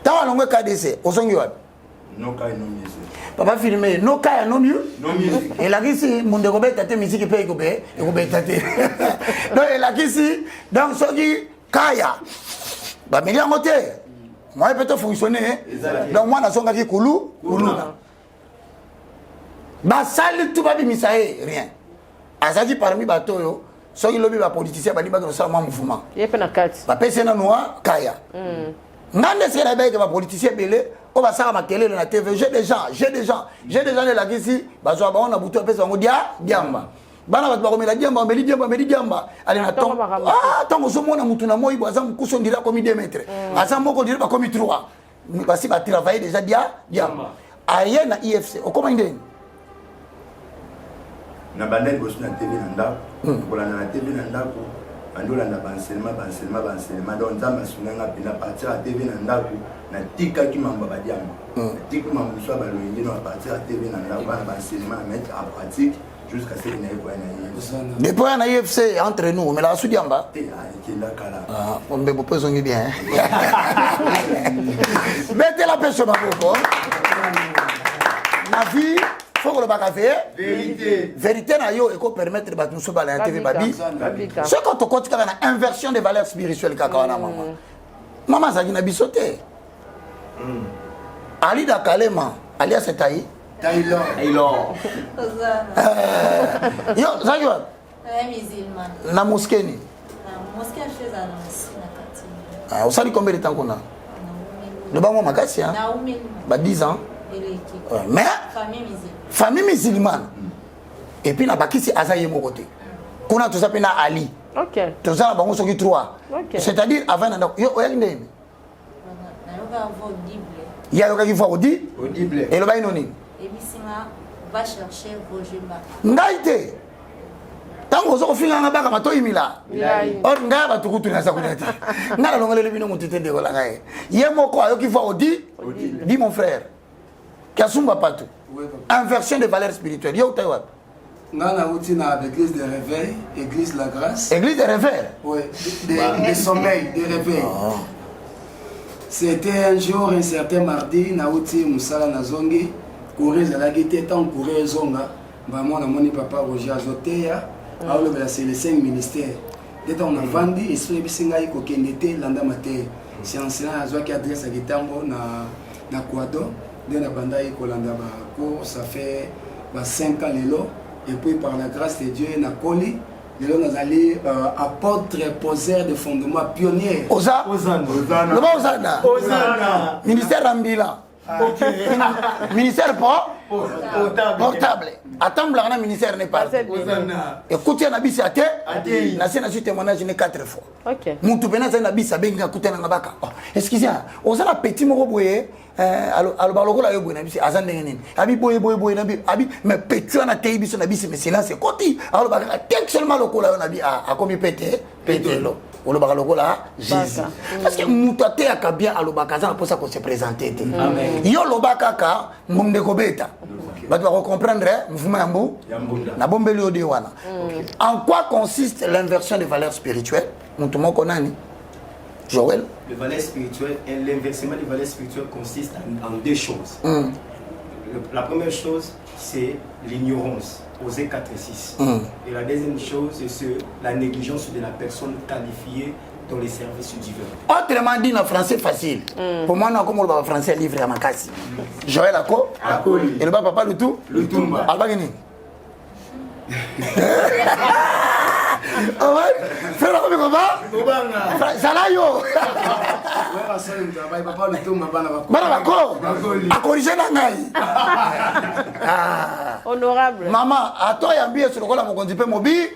Tant alongwe KDC, osongi wapi? No kai no music. Papa filmé no kai no music. Et là ici mon de robet tate musique pe ekobé tate. Donc et là ici donc soki kaya. Ba melia moté. Moi peut fonctionner. Donc moi na songa ki kulu. Ba sali tout ba bimisae rien. Azaki parmi bato yo soki lobi ba politicien ba liba ça mouvement. Yepe na kati. Ba pese na noa kaya. Nande c'est la baie que ba politicien belé on va ça ma télé na TV j'ai des gens de la ici bazo ba on a butu pesa ngo diamba bana bat ba ko mela diamba allez na ton tango so mona mutu na moi boza mkuso ndira komi 2 mètres asa moko ndira ba komi 3 basi ba travailler déjà diamba aye na IFC o comment ndeni na bandel bosu na TV na ndako kola na TV na ndako andola na banselma donc nzamba sunanga pina partir à TV na ndako na tika ki mamba badiamba tika mamba so ba loyenge na partir à TV na ndako na banselma mettre en pratique jusqu'à ce qu'il n'ait pas na depuis na IFC entre nous mais la sudiamba on me propose on bien mettez la pêche maboko ma vie faut que le bagage vérité na yo et ko permettre ba tout so ba la TV babi ce quand on continue na inversion des valeurs spirituelles kaka wana mama zaki na bisoté Ali Dakalema alias Taylor yo zaki wa musulman na moskeni mosquée chez na osali combien de temps kona le bango makasi hein ba 10 ans mais famille musulmane et puis na bakisi azaye moko te kuna to sapena Ali OK to za bango soki 3 c'est-à-dire avant na yo oya ndeni il y a qui faut audible et le bain noni et bisinga va chercher Rojemba ngaite tango zo finga nga baka mato imila or nga ba tukutu na sakunati ngala longole le bino mutete de kola ngai ye moko ayo qui faut audible dit mon frère Kasumba Patou, inversion des valeurs spirituelles. Yo Taïwan. Ngana Outina, l'église de réveil, église la grâce. Église de réveil. Oui, des sommeils, des réveils. C'était un jour, un certain mardi, Naouti Moussala Nazongi, courir à la guité, tant courir Zonga, maman a mon papa Roger Azotea, c'est les 5 ministères. Dès qu'on a vendu, il se fait bisingaï kokendete landa maté. C'est enseignant à Zoa qui adresse à Gitambo na Kwado. de la banda et Kolanda Bako, ça fait 5 ans l'élo, et puis par la grâce de Dieu, na Koli, l'élo nous allé apôtre poseur de fondement pionnier. Osana. Ministère Rambila. Ministère portable. Attends, le ministère n'est pas. Écoutez, on a bis à terre. On a témoignage 4 fois. Moutou Bena, on a bis à Benga, écoutez, on a baka. Excusez-moi, on a petit mot boye. Alors, baloko la yobo na bis azan ngene. Abi boye na bi. Abi mais petit on a téi bis na bis mais silence côté. Alors baka tek seulement loko la on a bi a comme pété lo. On le baloko la Jésus. Parce que moutate a bien à l'obakaza pour ça qu'on se présenter. Amen. Yo lobaka ka mumde kobeta. Bah, tu vas comprendre, mouvement na bombeli odi wana. En quoi consiste l'inversion des valeurs spirituelles? Montre-moi qu'on a ni. Joël. Le valeur spirituelle et l'inversement des valeurs spirituelles consiste en 2 choses. La première chose, c'est l'ignorance, Osée 4 et 6. Et la deuxième chose, c'est la négligence de la personne qualifiée dans les services divins. Autrement dit, en français facile. Pour moi, on a comme le français livre à ma casse. Joël Ako. Et le papa le tout. Le Tumba. Albagini. Frère, comment ça là yo. Honorable. Maman, à toi, il y a un billet sur le col à mon conduit mobile.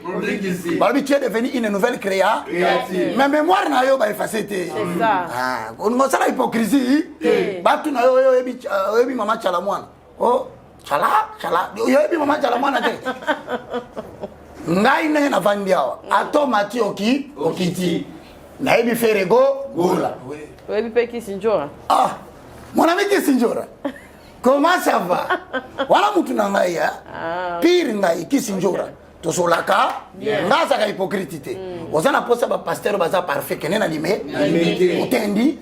Tu es devenu une nouvelle créature. Mais mémoire n'a pas effacé. C'est ça. On a ça l'hypocrisie. Batu na yo ebi maman Chalamoine. Oh, chala. Yo ebi maman Chalamoine ate. Ngai na vandi awa. Ato mati okiti. Na ebi ferego gola. Ebi pe Kisinjora. Ah, mon ami Kisinjora. Comment ça va? Voilà mutu na ngai ya. Pire ngai Kisinjora. Tosolaka, ngasa ka hypocrite. Ozana posa ba pasteur baza parfait kenena limé. Otendi.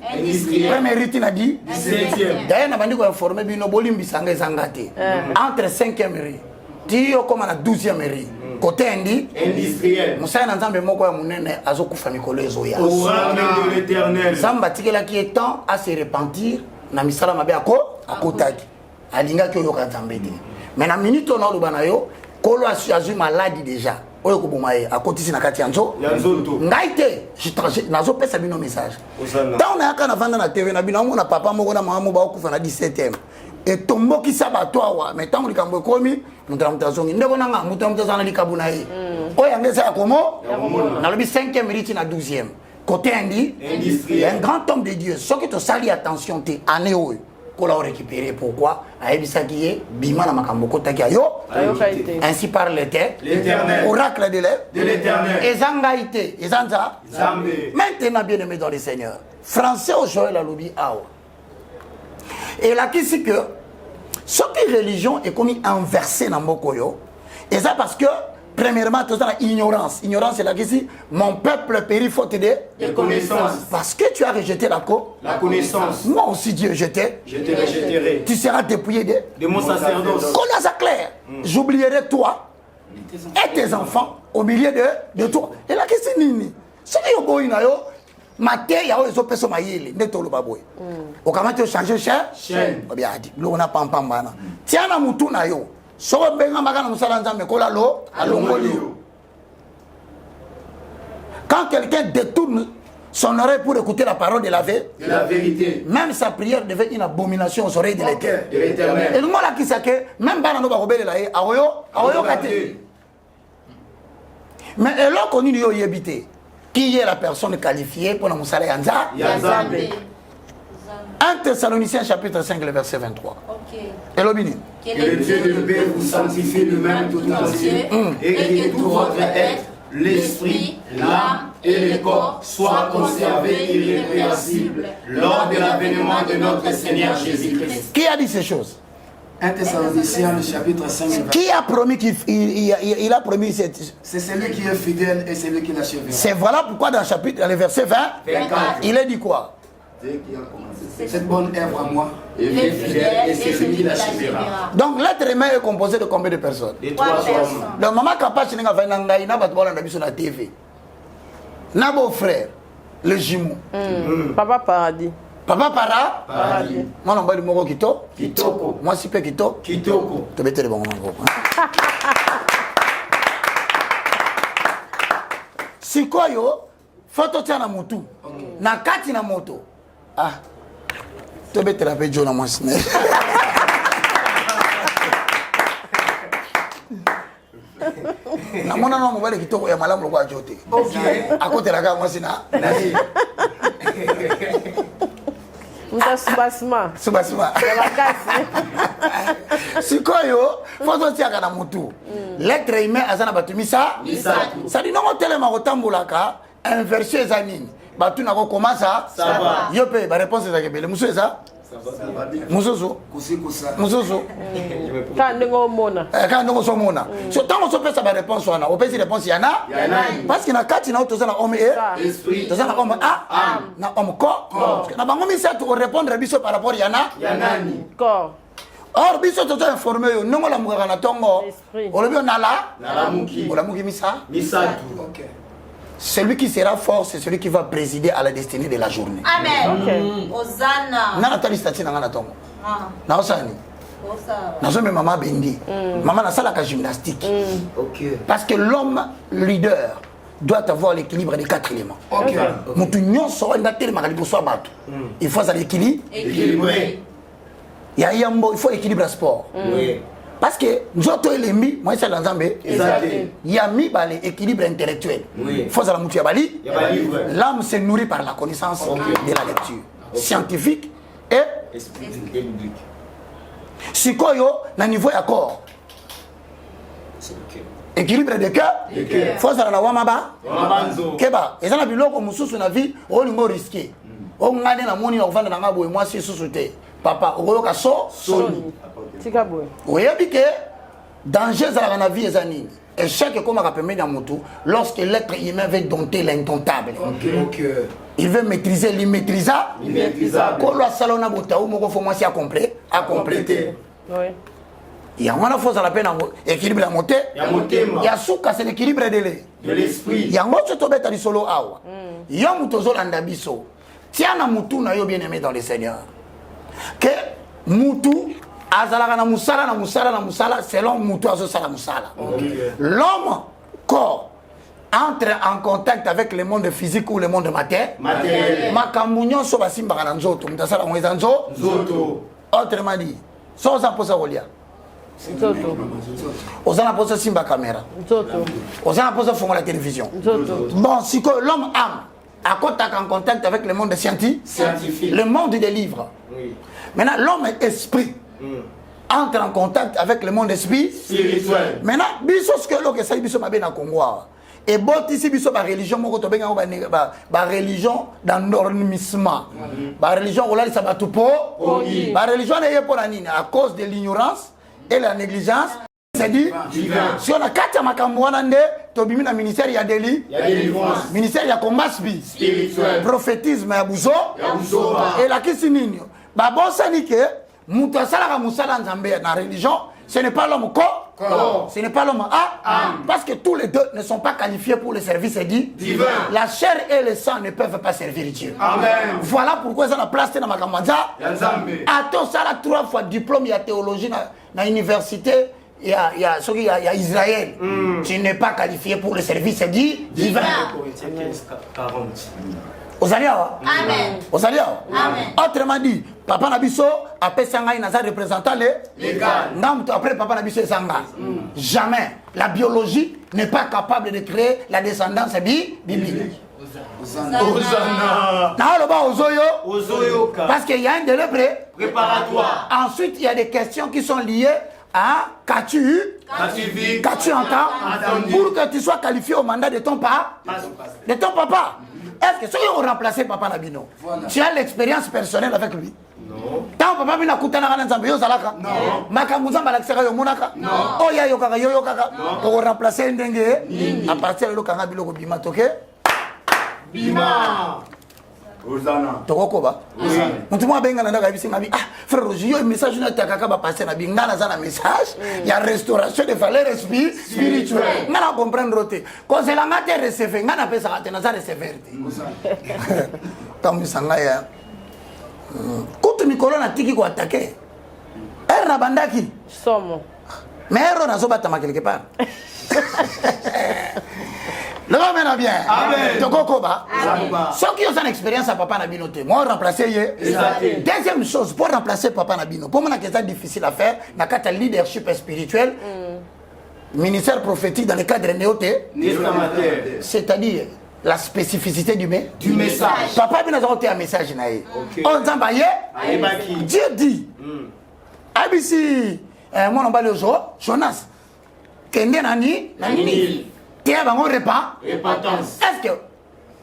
Premier rite na di 17e. D'ailleurs na bandi ko informer bino bolimbi sanga zangate. Entre 5e riz. Dio comme na 12e riz. Côté industriel. Moussa na nzambe moko ya munene azokufa mikolo ezoya. Au de l'Éternel. Zamba tikela qui est temps à se repentir na misala mabe akotaki. Alinga ki oyoka nzambe te. Mais na minute on a lo banayo kolo asu maladie déjà. Oyo kobomaye akotisi na kati yanzo. Ngaite, nazo pesa bino message. Tant on a kana vanda na TV na bino na papa moko na mama ba okufa na 17e. Et tombo ki sabato awa mais tant likambo komi mutamutazongi ndeko nanga mutamutazana likabu na ye. Oyo ngeza akomo na lobi 5e rite na 12e. Côté industriel, un grand homme de Dieu. Ce qui te sali attention te anéo. Qu'on l'a récupéré pourquoi Aïbisa qui est Bima na makamboko takiayo. Ainsi parle l'Éternel. Oracle de l'Éternel. Ezangaïté, Ezanza. Maintenant bien aimé dans le Seigneur. Français au Joël à l'obi awa. Et là qui c'est que ce qui religion est commis inversé dans Mokoyo. Et ça parce que premièrement, tout ça, ignorance. Ignorance, c'est là qu'ici, mon peuple périt faute de connaissance. Parce que tu as rejeté la connaissance. Moi aussi, Dieu, je te rejetterai. Tu seras dépouillé de mon sacerdoce. Qu'on a ça clair. J'oublierai toi et tes enfants au milieu de toi. Et là, qu'est-ce que c'est nini? C'est que yo na yo, maté, ya yo zo peso mayele, neto lo baboy. Au kamate changer chaîne. Bien dit. Lo na pam pam bana. Tiens na mutu na yo. Quand quelqu'un détourne son oreille pour écouter la parole de la vérité, même sa prière devient une abomination aux oreilles de l'Éternel. Et le mot là qui sait que même Banano Barobé la aoyo kate. Mais alors qu'on y habité, qui est la personne qualifiée pour nous saler Anza? 1 Thessaloniciens chapitre 5, le verset 23. Et l'obini. Que le Dieu de paix vous sanctifie lui-même tout entier et que tout votre être, l'esprit, l'âme et le corps soient conservés irrépréhensibles lors de l'avènement de notre Seigneur Jésus-Christ. Qui a dit ces choses? 1 Thessaloniciens chapitre 5. Qui a promis qu'il a promis cette... C'est celui qui est fidèle et celui qui l'achèvera. C'est voilà pourquoi dans le verset 24, il est dit quoi? Cette bonne œuvre à moi. Il est fidèle et c'est celui qui l'achèvera. Donc l'être humain est composé de combien de personnes? De 3 hommes. Donc maman capable de faire un ngai na batbola na biso na TV. Na beau frère, le jumeau. Papa paradis. Papa paradis. Mwana mbali moko kitoko. Moi si pe kitoko. To bete le bon moko. Sikoyo photo tia na mutu. Na kati na moto. Ah. To bete la pe jona moi sine. Namona na mobile kitoko ya malamu lokwa jote. Okay. Akotela ka moi sina. Muta subasma. Sikoyo photo tia na mutu. L'être humain azana batumisa. Ça dit non telema kotambulaka inverser za nini? Batu na ko commença ça va. Yo pe ba réponse za kebele muso ça. Musoso musoso quand ndongo mona so mona so tango so pesa ba réponse wana o pesa réponse yana parce que na kati na otoza na homme esprit toza na homme na homme corps na bango misa to répondre biso par rapport yana nani corps. Or biso to informé yo nongo la mugaka na tongo o lobi na la muki o la muki misa OK. Celui qui sera fort, c'est celui qui va présider à la destinée de la journée. Amen. Okay. Hosanna. Nana tali stati na ngana tongo. Na osani. Nazo me maman bendi. Maman na sala ka gymnastique. OK. Parce que l'homme leader doit avoir l'équilibre des 4 éléments. OK. Mutu nyonso nda tele makali boso bato. Il faut ça l'équilibre. Équilibré. Il y faut équilibre à sport. Oui. Parce que Njoto Elembi, moi c'est l'ensemble, il y a mis l'équilibre intellectuel. Il faut que la bali. L'âme se nourrit par la connaissance de la lecture scientifique et biblique. Si quoi yo, na niveau d'accord. Équilibre de cœur. Il faut que la wamaba. Keba, et ça na biloko mususu na vie, o lingo risqué. O ngane na moni na vanda na ngabo et moi c'est sous-souté. Papa, o ka soni. Oui, que danger dans la vie est un échec comme on permet dans moto lorsque l'être humain veut dompter l'indomptable. Il veut maîtriser l'immaîtrisable. Quand le salon a bota ou mon faut moi à compléter. Il y a un fois à la peine équilibre la montée. Il y a souka c'est l'équilibre de l'esprit. Il y a un autre tobet à solo awa. Il y a un mutozo landabiso. Tiens na mutu na yo bien aimé dans le Seigneur. Que mutu azalaka na musala selon mutu azo sala musala. L'homme corps entre en contact avec le monde physique ou le monde matériel. Makambu nyonso basimbaka na nzoto mutasala ngweza nzoto. Autrement dit, so za posa kolia. Nzoto. Ozana posa simba caméra. Nzoto. Ozana posa fonga la télévision. Nzoto. Bon, si l'homme âme à en contact avec le monde scientifique, le monde des livres. Oui. Maintenant, l'homme esprit entre en contact avec le monde spirituel. Maintenant, biso ce que l'on essaye biso mabe na Congo. Et bon ici biso ba religion moko to benga ba religion d'endormissement. Ba religion olali sabatupo. Ba religion est pour la nini à cause de l'ignorance et la négligence. C'est dit si on a quatre makambo wana nde to bimi na ministère ya délivrance. Ministère ya combat spirituel. Prophétisme ya buzo et la kisi nini. Ba bonsa ni que mutu asalaka musala nzambe na religion, ce n'est pas l'homme corps, ce n'est pas l'homme âme, parce que tous les deux ne sont pas qualifiés pour le service divin. La chair et le sang ne peuvent pas servir Dieu. Amen. Voilà pourquoi ça a place dans ma campagne. Attends, ça a 3 fois diplôme de théologie dans l'université. Il y a Israël. Tu n'es pas qualifié pour le service divin. Ozalia. Amen. Ozalia. Amen. Autrement dit, papa Nabiso après Sanga il n'a pas représentant légal. Après papa Nabiso Sanga. Jamais. La biologie n'est pas capable de créer la descendance biblique. Osana. Parce qu'il y a un délai préparatoire. Ensuite, il y a des questions qui sont liées à qu'as-tu entendu pour que tu sois qualifié au mandat de ton papa. Est-ce que ceux qui ont remplacé Papa Nabino, tu as l'expérience personnelle avec lui? Non. Tant Papa Bina Koutana Nzambe Zalaka? Non. Makamouza Malaxera Yomonaka? Non. Oya Yokaka Yoyokaka? Pour remplacer Ndenge, à partir de l'Okanga Biloko Bima Toke? Bima! Osana. Tokokoba. Mutumwa benga na ndaka bisinga bi frère Roger yo message na takaka ba passer na binga na za na message ya restauration de valeurs spirituelles. Ngana comprendre roté. Quand c'est la ngate recevoir ngana pesa ngate na za recevoir. Tamu sanga ya kutu mikolo na tiki ko attaquer er na bandaki somo mais er na zobatama quelque part le homme bien tokokoba ceux qui ont une expérience à papa Nabino te moi remplacer ye deuxième chose pour remplacer papa Nabino pour moi c'est difficile à faire na kata leadership spirituel ministère prophétique dans le cadre néoté c'est-à-dire la spécificité du message. Papa bien a un message naïe. On t'embaye. Dieu dit. ABC. Moi on va le jour. Jonas. Kende nani. Tiens bango repas. Est-ce que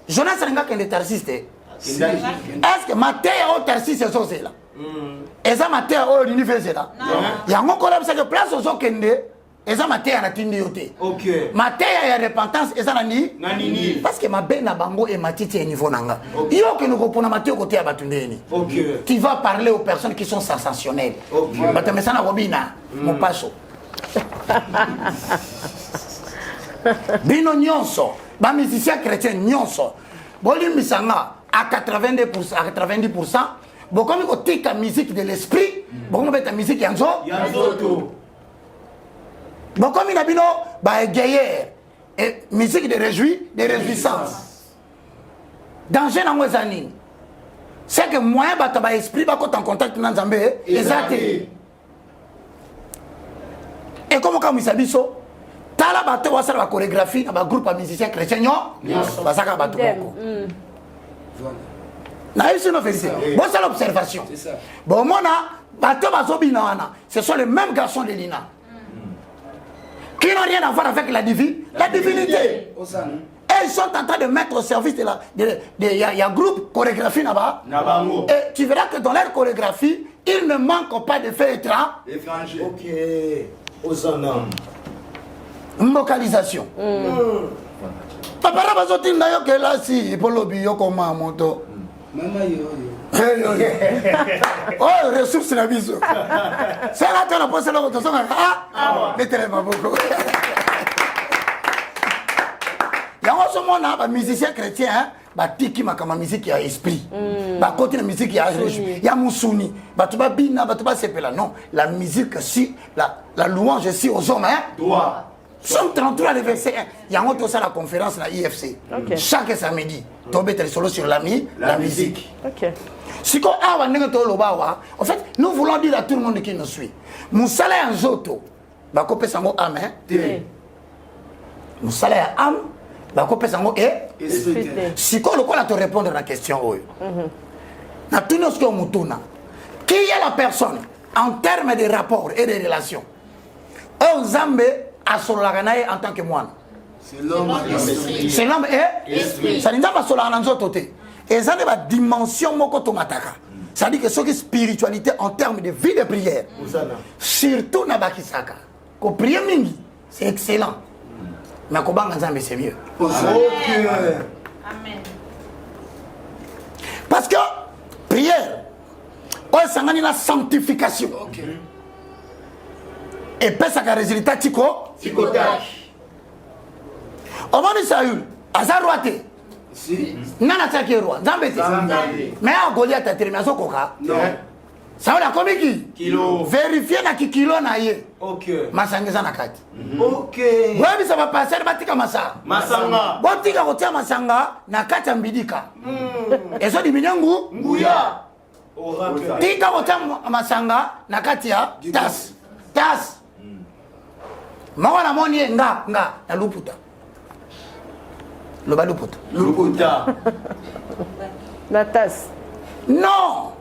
Jonas n'a qu'un tarsiste? Est-ce que Matthieu au tarsiste c'est là? Et ça Matthieu au l'université là. Il y a encore là que place aux autres kende. Et ça Matthieu a tindi yote. OK. Matthieu a repentance et ça nani? Parce que ma belle na bango et matiti niveau nanga. Yo que nous reprenons Matthieu côté abatundeni. OK. Tu vas parler aux personnes qui sont sensationnelles. OK. Batame ça na robina. Mon paso. Bino nyonso, ba musicien chrétien nyonso. Boli misanga à 90%, à 90%. Bon comme il côté la musique de l'esprit, bon on met la musique yanzo. Yanzo. Bon comme il a bino ba guerrière et musique de réjouissance. Danger na ngozani. C'est que moi ba ta ba esprit ba ko en contact na Nzambe exact. Et comment comme isabiso tala bato wa sala chorégraphie na ba groupe de musiciens chrétiens ba saka bato boko. Na ici no félicité. Bon c'est l'observation. Bon mona bato bazobina wana, ce sont les mêmes garçons de l'INA. Qui n'ont rien à voir avec la divinité. Et ils sont en train de mettre au service de la... Il y a un groupe chorégraphie là-bas. Et tu verras que dans leur chorégraphie, il ne manque pas de faits étrangers. Ok. Osana. Localisation. Papa Rabazotin d'ailleurs que là, si, pour l'objet, comme un moto. Maman, oh, ressources la biso. C'est là que la poste là que tu sens ah, mettez-les pas beaucoup. Il y a aussi mon âme musicien chrétien, bah tiki ma comme musique qui a esprit. Bah côté la musique qui a réjoui. Il y a Mousouni, bah tu vas bina, bah tu vas sepela non, la musique si la louange si aux hommes hein. Doit. Somme 33 le verset 1. Il y a tout ça la conférence la IFC. Chaque samedi, tomber tel solo sur la musique. OK. En fait, nous voulons dire à tout le monde qui nous suit. Moussala en zoto, bakope sango amen. Moussala en âme, bakope sango esprit. Si quoi le quoi te répondre à la question na tout ce que mutuna. Qui est la personne en termes de rapports et de relations? On zambe à solaganae en tant que moine. C'est l'homme et c'est l'homme et ça n'est pas solaganae zoto te. Et ça, c'est la dimension mokotomataka. Ça dit que ce qui est spiritualité en termes de vie de prière, surtout Nabakisaka, qu'on prie mingi, c'est excellent. Mais qu'on banga Nzambe, c'est mieux. Amen. Parce que prière, c'est une sanctification. Et puis ça a un résultat tico. On va dire Saül, Azarouate. Nana taki roi Nzambete mais à Goliath a terminé son coca ça va comme kilo vérifier na kilo na ye OK masangeza na kati OK ouais ça va passer batika masanga botika kotia masanga na kati mbidika eso di minyangu nguya tika kotia masanga na kati ya tas mawana moni nga na luputa le baluputa. Luputa. La tasse. Non.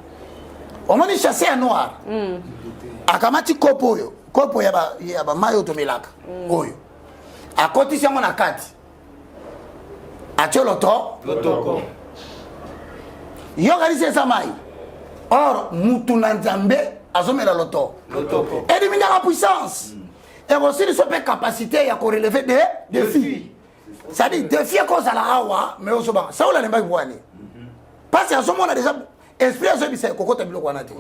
On m'a dit chasser à noir. Akamati kopo yo. Kopo yaba mayo to melaka. Oyo. Akoti siamo na kati. Atio loto. Lotoko. Yo galise sa mai. Or mutu na Nzambe azomela loto. Lotoko. Et diminuer la puissance. Et aussi une capacité à relever des défis. Ça dit défier cause à la hawa mais aussi bon ça on l'a pas voir parce que à ce moment là déjà esprit à ce bise kokota biloko wana te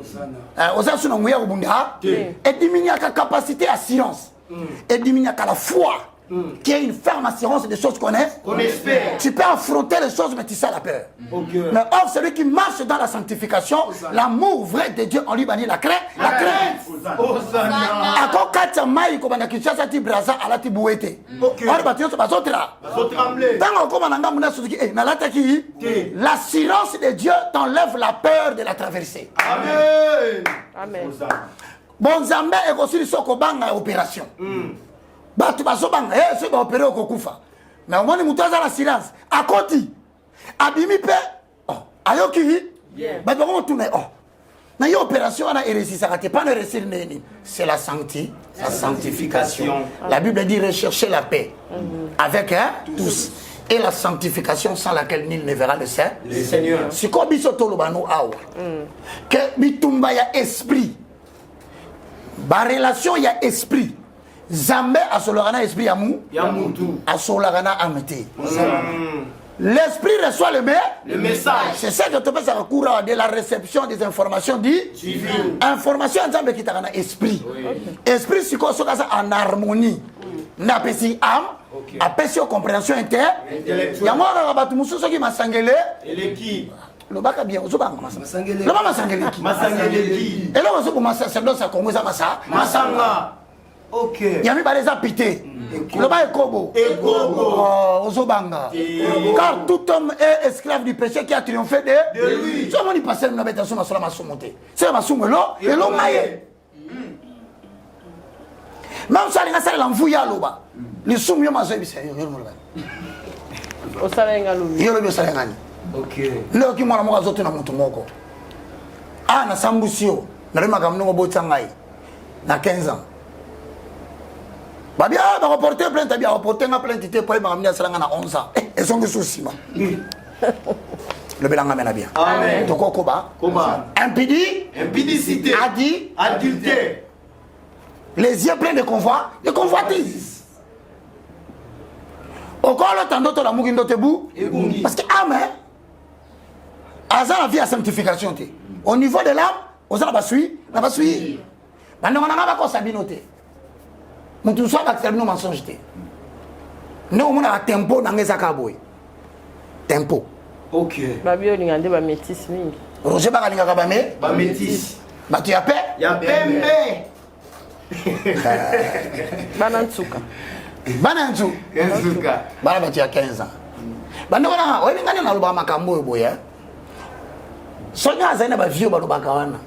osa suna nguya ko bunda et diminuer la capacité à silence et diminuer la foi qui est une ferme assurance des choses qu'on espère. Tu peux affronter les choses, mais tu sais la peur. Mais or, celui qui marche dans la sanctification, l'amour vrai de Dieu en lui bannit la crainte. La crainte. Encore quand maï comme na kichasa ti braza ala ti bouete. On va dire ça sotra. Dans comme on a ngam na suki na lata ki l'assurance de Dieu t'enlève la peur de la traversée. Amen. Amen. Bon Zambé est aussi soko banga opération. Bah tu vas sobanga c'est ba opérer au kufa. Mais au moins ni mutaza la silence. À côté. Abimi pe ayoki bah comment tourner na yo opération ana hérésie ça pas ne réussir neni. C'est la sanctification. La Bible dit rechercher la paix avec tous et la sanctification sans laquelle nul ne verra le Seigneur. Si ko biso tolo banu awa. Que bitumba ya esprit. Ba relation ya esprit. Zambé a solorana esprit amour. A solorana amete. L'esprit reçoit le message. C'est ça que tu peux faire cours de la réception des informations divines. Information ensemble qui t'a esprit. Esprit c'est quoi en harmonie. N'a pas si âme. Après si compréhension intellectuelle. Ya moi rabatu mususo qui m'a sangélé. Et qui le baka bien ozobanga masangele. Le mama sangélé qui. Masangélé qui. Et là on se commence à savoir ça comme ça masanga. OK. Yami baleza pité. Le ba ekobo. Ozobanga. Car tout homme est esclave du péché qui a triomphé de lui. Comment il passe une habitation sur la masomonté. C'est la masumelo et l'homme maye. Même ça les ça l'envouya loba. Les soumio mazebi c'est yo mo loba. Osalenga lumi. Yo lobi osalenga ni. OK. Leo ki mwana moko zote na mutu moko. Ah na sambusio. Na rema kamngo botangai. Na 15 ans. Bah bien, on va reporter plainte, bien reporter ma plainte, tu peux m'amener à Salanga à 11 ans. Et son que souci, le bilan amène bien. Amen. Donc, Koba. Impudicité. Adultère. Les yeux pleins de convoitise. Encore le temps d'autre, la mouguine d'autre bout. Parce que, amen. Azan la vie à sanctification. Au niveau de l'âme, on s'en va suivre. Maintenant, on n'a pas s'abinoter. Nous tous sommes acceptés nos mensonges. Nous on a tempo dans les akaboy. Tempo. OK. Babi on ngande ba métis mingi. Roger ba kalinga ba métis. Ba tu appelles? Ya pembe. Banantsuka. Banantsuka. Bana ba tu a 15 ans. Bana wana oyi ngani na luba makambo boya. Sonya zaina ba vieux ba luba kawana.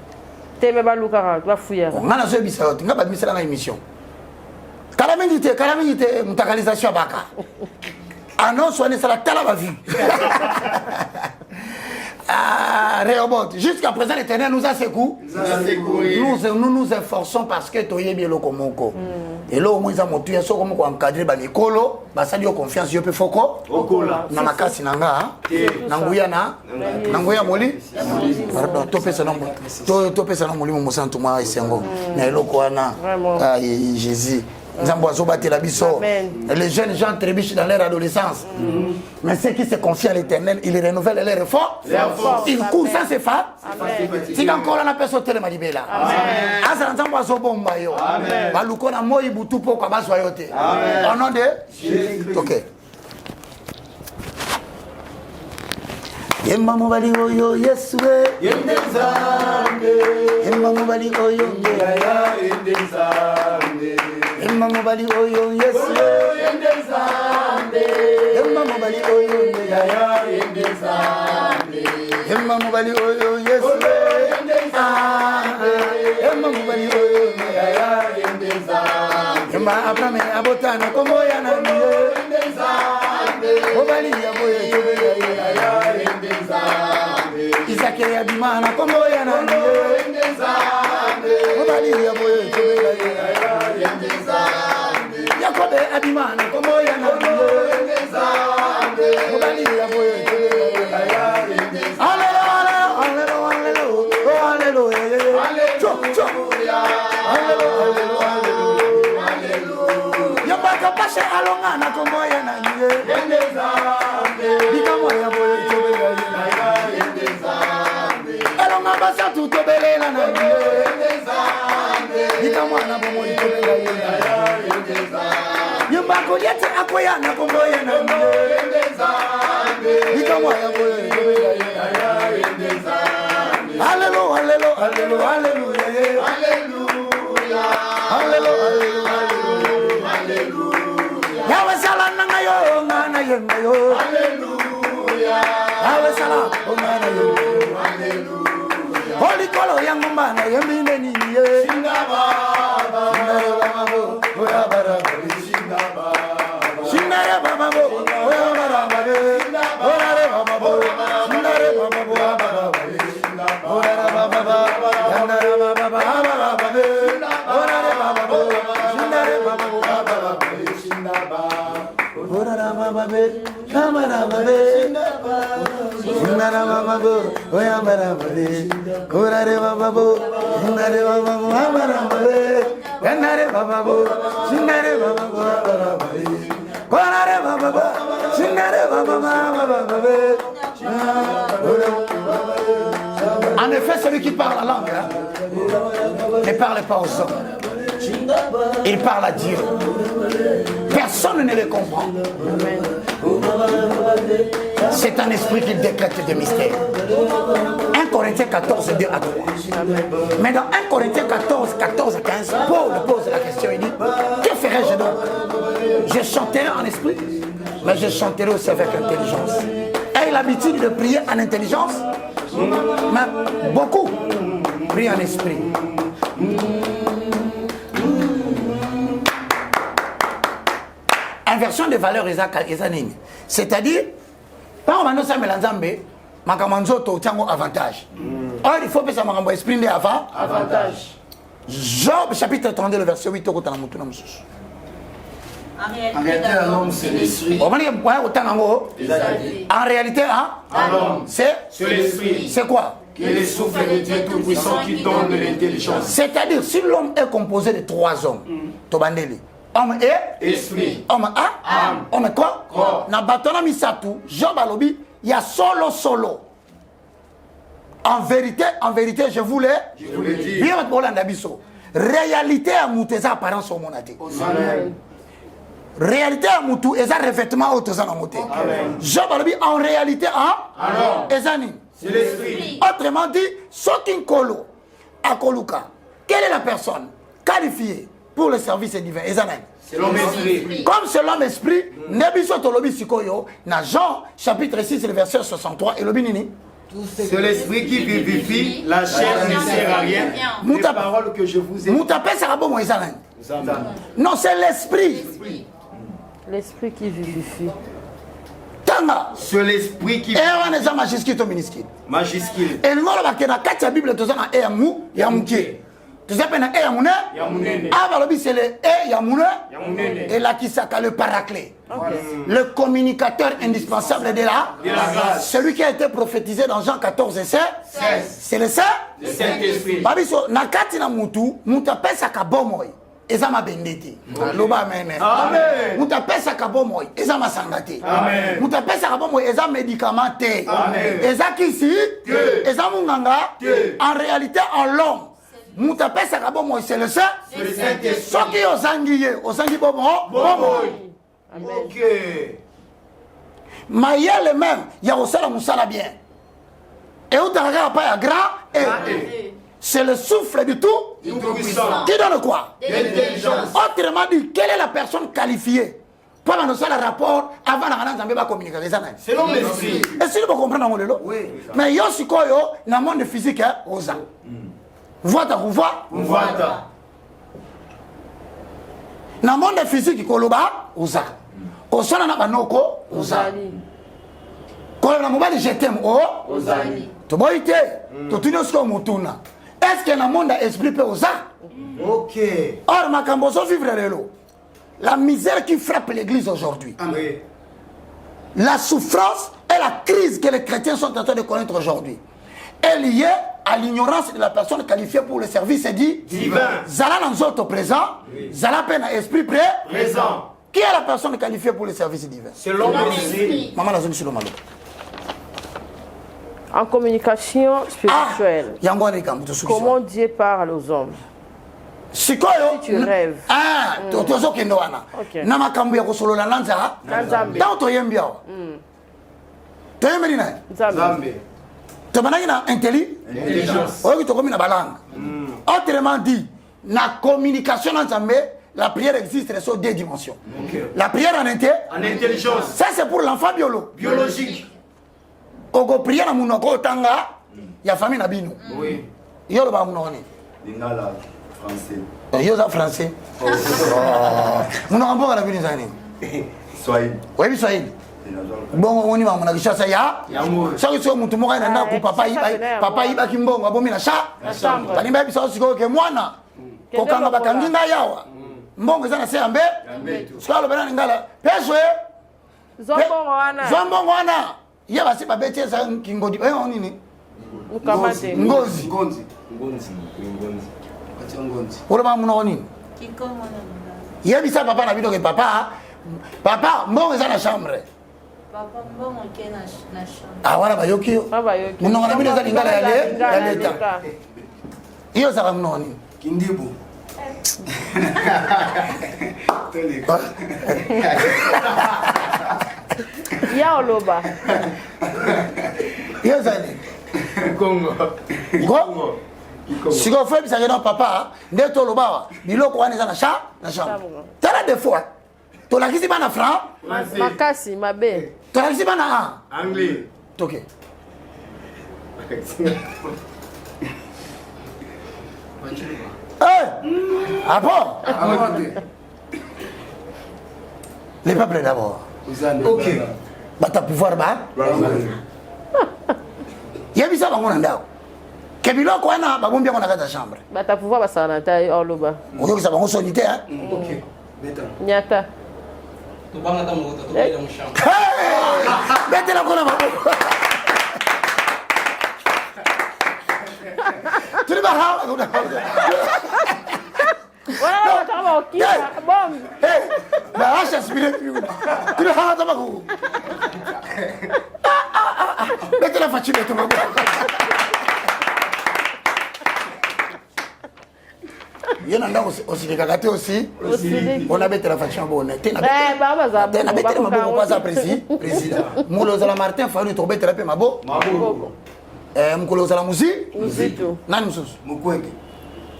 Tebe ba luka ba fuya. Ngana zo bisa yote ngaba misala na émission. Calamité, mutakalisation baka. Annonce on est sur la tala va vue. Réobot, jusqu'à présent l'Éternel nous a secouru. Nous nous efforçons parce que toye bien le komoko. Et là au moins ça motu ya so comme ko encadrer ba mikolo, ba sali yo confiance yo pe foko. Okola. Na makasi nanga, nanguya moli. Pardon, topé ça nombo. Topé ça nombo mo santu ma isengo. Na eloko wana. Jésus. Les jeunes gens trébuchent dans leur adolescence. Mais ceux qui se confient à l'Éternel, ils renouvellent leur effort. Ils courent sans se faire. Si encore on a personne qui m'a dit là. Au nom de Jésus. OK. Yemma mubali oyo Yesue yendezambe Yemma mubali oyo yaya yendezambe Yemma mubali oyo Yesue yendezambe Yemma mubali oyo yaya yendezambe Yemma mubali oyo Yesue yendezambe Yemma mubali oyo yaya yendezambe Yemma abrame abotana komoya na niye yendezambe mubali yaboye yaya Isaac ya bimana kombo ya nande Mobali ya boye tobela ya Yakobe abimana kombo ya nande Mobali ya boye tobela ya Hallelujah Yabaka pashe alongana kombo ya nande Bikamo ya boye tobela ya Basa tout belela na ndezambe Nika mwana bomo itobelela ya ndezambe Nyumbako Goliath akoya na kombo ya na Ikamwa ya Alléluia, alléluia, alléluia, alléluia, alléluia, alléluia. Yahweh salam na yo, ngana yo, alléluia. Yahweh salam, ngana yo, alléluia. Holy kolo yangu mbana yembine ni ye. Shindaba, oya baraba, shindaba, shindare baba bo, oya baraba, orare baba bo, shindare baba bo, baraba. En effet, celui qui parle la langue ne parle pas aux hommes. Il parle à Dieu. Personne ne le comprend. C'est un esprit qui décrète des mystères. 1 Corinthiens 14, 2 à 3. Mais dans 1 Corinthiens 14, 14 à 15, Paul pose la question, il dit, que ferais-je donc? Je chanterai en esprit, mais je chanterai aussi avec intelligence. Ayez l'habitude de prier en intelligence, mais beaucoup prient en esprit. Inversion des valeurs, c'est-à-dire, par exemple, nous sommes makamanzo to tiango avantage. Or il faut que ça m'envoie esprit avant avantage. Job chapitre 32 le verset 8 au tanamutu namususu. En réalité, l'homme, c'est l'esprit. En réalité, hein? C'est l'esprit. C'est quoi? Qui est le souffle de Dieu Tout-Puissant qui donne de l'intelligence. C'est-à-dire, si l'homme est composé de 3 hommes, Tobandeli, homme et esprit, homme a âme, homme quoi? Corps. Na batona misatu, Job alobi, il y a solo. En vérité, je vous l'ai dit. Bien votre bolanda biso. Réalité à mouteza apparence au monate. Réalité à moutou, et ça revêtement au tezana moté. Job alobi en réalité en ezani. C'est l'esprit. Autrement dit, Sokin Kolo, Akoluka, quelle est la personne qualifiée pour le service divin? C'est l'homme esprit. Comme c'est l'homme esprit, Nebiso Tolobi Sikoyo, dans Jean chapitre 6, le verset 63, et le binini. C'est l'esprit qui vivifie, la chair ne sert à rien. Les paroles que je vous ai. Moutapé Sarabo Moïsanen. Non, c'est l'esprit. L'esprit qui vivifie. C'est l'esprit qui. Et on est en majuscule au minuscule. Majuscule. Et nous avons dit que la Bible est en Eyamou, Yamouké. Tu sais, Eyamouné. Avalobi, c'est le Eyamouné. Et là, qui s'appelle le paraclet. Le communicateur indispensable de la grâce. Celui qui a été prophétisé dans Jean 14 et 16. C'est le Saint-Esprit. Babiso, Nakati na Moutou, Moutapesa Kabomoy. Ezama bendete. Loba amen. Amen. Moutapesa Kabomoy. Ezama sangate. Amen. Moutapesa Kabomoy. Ezama médicamenté. Amen. Ezakisi. Ezama munganga. En réalité, en l'homme. Moutapesa Kabomoy, c'est le Saint-Esprit. Soki Ozangi Bobo. Amen. Ok. Maïel même, il y a aussi la moussala bien. Et où t'as pas grand et c'est le souffle du tout puissant. Qui donne quoi? L'intelligence. Autrement dit, quelle est la personne qualifiée pour nous faire le rapport avant la communication? C'est l'homme esprit. Et si vous comprenez, oui. Mais il y a aussi dans le monde physique, osa. Dans le monde physique, osa. Osa na banoko, osa. Quand on a dit je t'aime, ozali. Tu vois, tu es est-ce que le monde a esprit peut oser? Ok. Or, ma camboso vivre la misère qui frappe l'église aujourd'hui, la souffrance et la crise que les chrétiens sont en train de connaître aujourd'hui est liée à l'ignorance de la personne qualifiée pour le service divin. Zala dans présent, Zala peine à esprit présent. Qui est la personne qualifiée pour le service divin? C'est l'homme esprit. Maman la zone sur le malo. En communication spirituelle, comment Dieu parle aux hommes? sikoyo tu rêves. tozokende wana na makambo ya kosolola na nzambe ntango toyembi awa toyembeli na ye tobandaki na intelligence oyoki tokomi na balanga autrement dit na communication na nzambe la prière existe sur 2 dimensions. La prière en intelligence. Ça c'est pour l'enfant biologique. Oko prière na munoko tanga ya famille na bino. Oui. Yo lo ba munoni. Lingala français. Yo za français. Munoko mboka na bino zani. Swahili. Oui, Swahili. Bon on y va mon akisha ya. Ça que mutu moka na ndako papa iba kimbongo abomi na sha. Bani ba biso siko ke mwana. Kokanga bakanginga yawa. Mbongo sana se ambe. Sikalo bena ngala. Peswe. Zombongo wana. Ye basi babete za kingodi. Nini? Ukamate. Ngozi. Ora ba muno nini? Kikongo na. Ye bisa papa na bido ke papa mbongo sana chambre. Papa mbongo ke na chambre. Ah wana bayoki. Muno na bido za lingala ya leta. Iyo za muno nini? Kindibu. Ya oloba. Yes, Congo. Si on fait ça dans papa, dès to loba, biloko wana na chambre. Tala des fois. To la kisi bana franc, makasi mabe. To la kisi bana anglais. OK. Ah bon? Les peuples d'abord. OK. Bata pouvoir ba? Yebisa bango na ndao. Ke biloko wana babombi yango na kata chambre. Bata pouvoir basana ta oloba. Oyokisa bango solité hein? OK. Beta. Nyata. To banga ta mo to ida mo chambre. Bete la kona maboko. Tu ne vas pas. Voilà, attends, qui bon. Eh, la hache aspirée. Tu ne vas pas go. Bete la facile to maboko. Il y a aussi des gâteaux aussi. On a bête la faction bonne. T'es bête ma beau pas précis. Président. Moulo Zala Martin fallu tomber thérapeute ma beau. Moulo Zala musique. Musique. Nani mususu. Mukwege.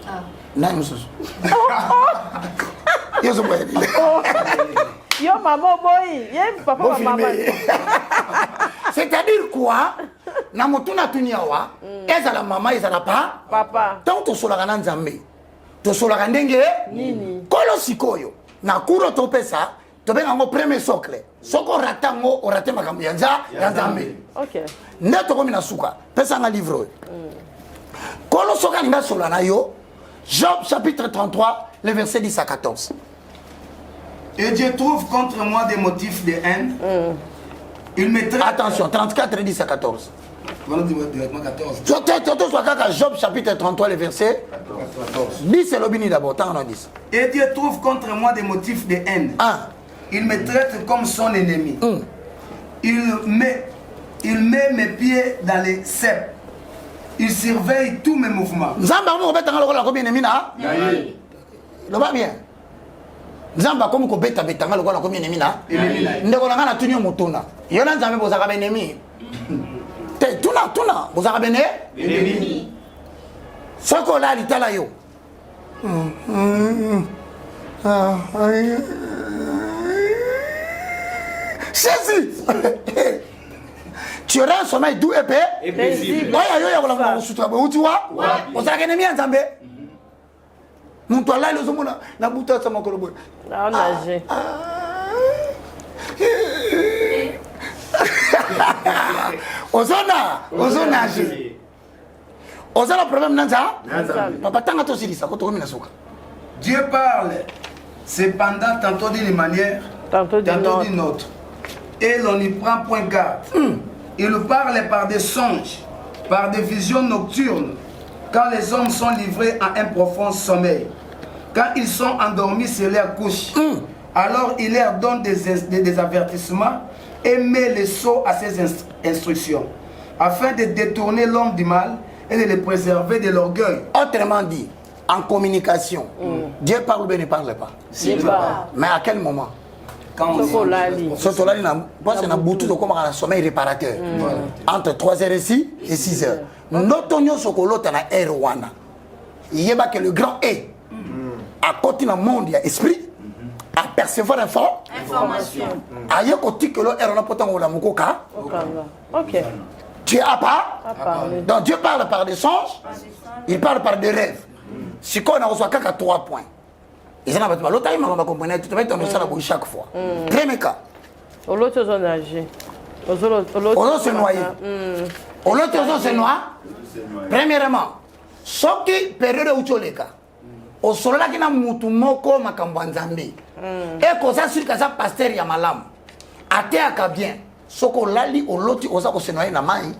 Ah. Nani mususu. Yo so boy. Yo maman boy. Ye papa maman. C'est-à-dire quoi? Na mutuna tuniawa. Ezala maman ezala papa. Tant to sola kana nzambe. Tosolaka ndenge nini kolo sikoyo na kuro topesa tobenga ngo premier socle soko ratango orate makambo ya nzambe. OK. Nde tokomi na suka pesa nga livre kolo soka ninga sola na yo Job chapitre 33 le verset 10 à 14. Et Dieu trouve contre moi des motifs de haine. Il me traite. Attention 34 10 à 14. Voilà directement 14. Job chapitre 33 le verset 10 c'est l'obini d'abord, tant on a 10. Et Dieu trouve contre moi des motifs de haine. Il me traite comme son ennemi. Il met mes pieds dans les cèpes. Il surveille tous mes mouvements. Nzamba ko beta ngalo ko bien ennemi na? Lo ba bien. Nzamba ko beta ngalo ko bien ennemi na? Ndeko na ngana tunyo mutuna. Yona nzambe bozaka ba ennemi. Tuna, vous avez béné? Ennemi. Soko la litala yo. Jésus. Tu auras un sommeil doux et paisible. Oya yo ya kolanga kusutra bo utiwa. Ozaka ennemi ya nzambe. Muntu ala lo zomona na buta sama kolobo. Na nage. Ozona agi. Ozala problème nanza? Papa tanga to silisa ko to mina suka. Dieu parle cependant tantôt d'une manière, tantôt d'une autre. Et l'on n'y prend point garde. Il parle par des songes, par des visions nocturnes, quand les hommes sont livrés à un profond sommeil, quand ils sont endormis sur leur couche. Alors il leur donne des avertissements et met les sceaux à ses instructions, afin de détourner l'homme du mal et de le préserver de l'orgueil. Autrement dit, en communication. Dieu parle ou bien ne parle pas? Dieu parle. Mais à quel moment? Quand on lali. Sotolali na butu de comme un sommeil réparateur. Entre 3h et 6h. Notonyo sokolota na erwana. Yeba que le grand est à côté dans le monde, il y a esprit, à percevoir information. Aïe côté que l'on est en potant au lamukoka. Ok. Dieu a pas. Donc Dieu parle par des songes, il parle par des rêves. Si on a reçu qu'à 3 points. Et ça n'a pas l'autre time on va comprendre tout va être ça chaque fois. Premier cas. L'autre zone âgé. L'autre se noyer. L'autre se noyer. Premièrement, ce qui période où tu es là. Au solo qui na mutu moko makambo nzambe. Et ko ça sur ka ça pasteur ya malamu. Ate aka bien. Soko lali oloti oza ko se noyer na mai.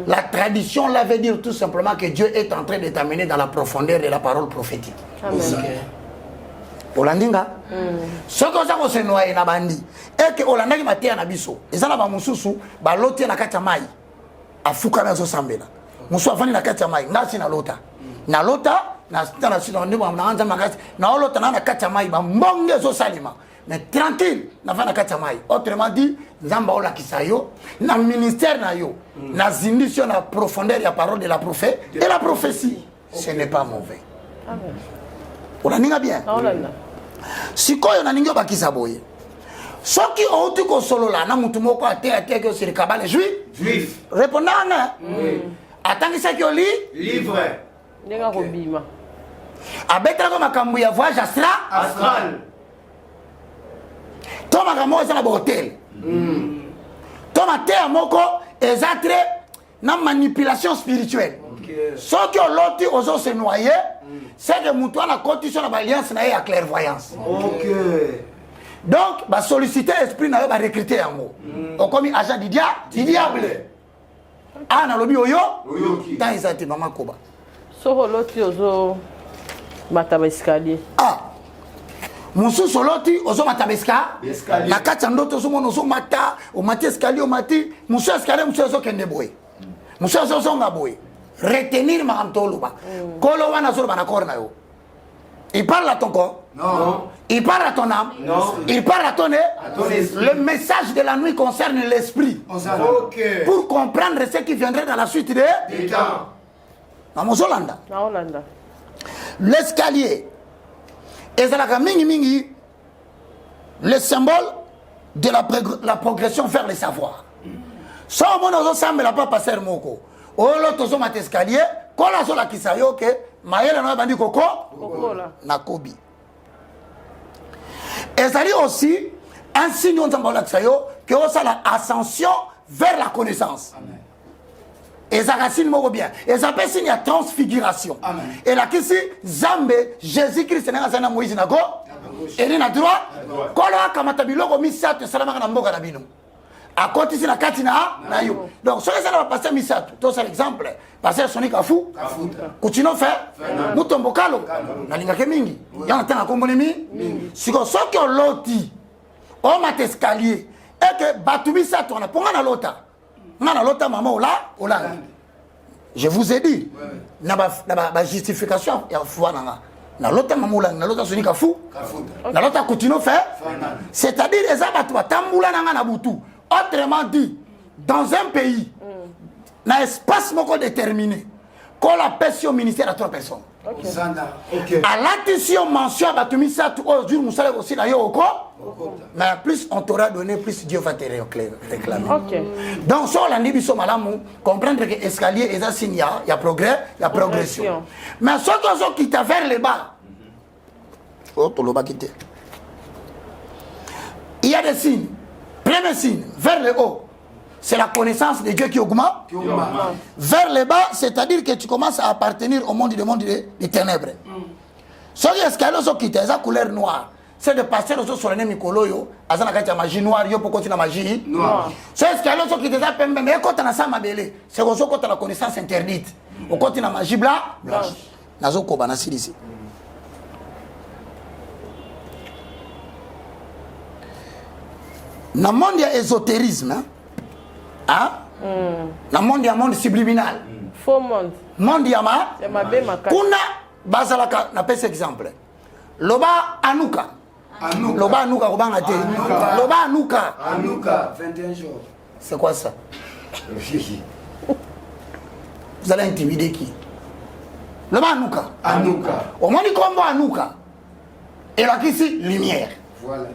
La tradition là veut dire tout simplement que Dieu est en train de t'amener dans la profondeur de la parole prophétique. Amen. Olandinga. Soko oza ko se noyer na bandi. Et que olanda ki matia na biso. Ezala ba mususu ba loti na kati mai. Afuka na zo sambela. Musu afani na kati mai. Ngasi na lota. Na lota na stana sino ndimo mnaanza makati na olota na kati mai ba mbonge zo salima. Mais tranquille, na vana kati mai. Autrement dit, nzamba ola kisayo na ministère na yo. Na zindisio na profondeur ya parole de la prophète et la prophétie. Ce n'est pas mauvais. Amen. Olaninga bien. Sikoyo na ningyo bakisa boye. Soki outi ko solola na mutu moko ate que sur kabale juif. Répondant atangisa ki oli livre. Nenga robima. Abeta ko makambu ya voyage astral. Toma kamo za na hotel. Toma te moko ezatre na manipulation spirituelle. Soki oloti ozo se noyer, c'est que mutu na condition na alliance na ya clairvoyance. OK. Donc ba solliciter esprit na yo ba recruter yango. O komi agent du diable. Ana lobi oyo dans izati mama koba. Soko loti ozo mataba escalier. Musu soloti ozo mataba escalier. Na kati ndoto ozo mono ozo mata, o mati escalier o mati, musu escalier musu ozo kende boy. Musu ozo ngaboy. Retenir ma amtoluba. Kolo wana zo bana korna yo. Il parle à ton corps? Non. Il parle à ton âme? Non. Il parle à ton esprit. Le message de la nuit concerne l'esprit. Okay. Pour comprendre ce qui viendrait dans la suite des temps. L'escalier est le symbole de la progression vers le savoir. Ça, on n'a pas passé le mot. Oh, l'autre, on a escalier. Quand on a kisayo, que Maël n'a pas dit coco, Nakobi. Et ça dit aussi un signe que on a l'ascension vers la connaissance. Amen. Et ça racine mot bien. Et ça fait signe de transfiguration. Amen. Et là, ici, Zambé, Jésus-Christ, c'est un Moïse Nago, et il a droit. Quand on a kamatabilo, on a mis ça, tu sais, on a à côté de la katina na yo. Donc ce que ça va passer misatu. To c'est l'exemple. Passer Sonic Afou. Kutino fait. Mutombo kalo. Na linga ke mingi. Ya na tanga kombolemi. Siko soki loti. O mat escalier. Et que batu misatu on a ponga na lota. Na lota mama ola. Je vous ai dit. Na ba justification ya foi nanga. Na lota mama ola, na lota Sonic Afou. Na lota kutino fait. C'est-à-dire les abatu tambula nanga na butu. Autrement dit, dans un pays, un espace déterminé, qu'on appelle au ministère à 3 personnes. Okay. À l'addition mention, aussi mais plus on t'aura donné, plus Dieu va te réclamer. Okay. Donc, sur la Nibiso Malamou, comprendre que l'escalier est un signe, il y a progrès, il y a progression. Mais ceux qui quittent vers le bas, il y a des signes. Premier signe, vers le haut, c'est la connaissance de Dieu qui augmente. Vers le bas, c'est-à-dire que tu commences à appartenir au monde des ténèbres. Ce qui est qui est la couleur noire, c'est de passer au sur le Mikoloyo, à la magie noire, il faut la magie noire. Ce qui est qui est la mais quand on a ça, c'est quand on a la connaissance interdite. Au côté de la magie blanche, nazo kobana ici. Dans le monde, il y a ésotérisme. Hein? Dans le monde, il y a monde subliminal. Faux monde. Monde, il y a kuna bazalaka na pesa exemple loba anuka loba anuka kobanga te loba anuka 21 jours c'est quoi ça vous allez intimider qui loba anuka au moins kombo anuka et là ici lumière voilà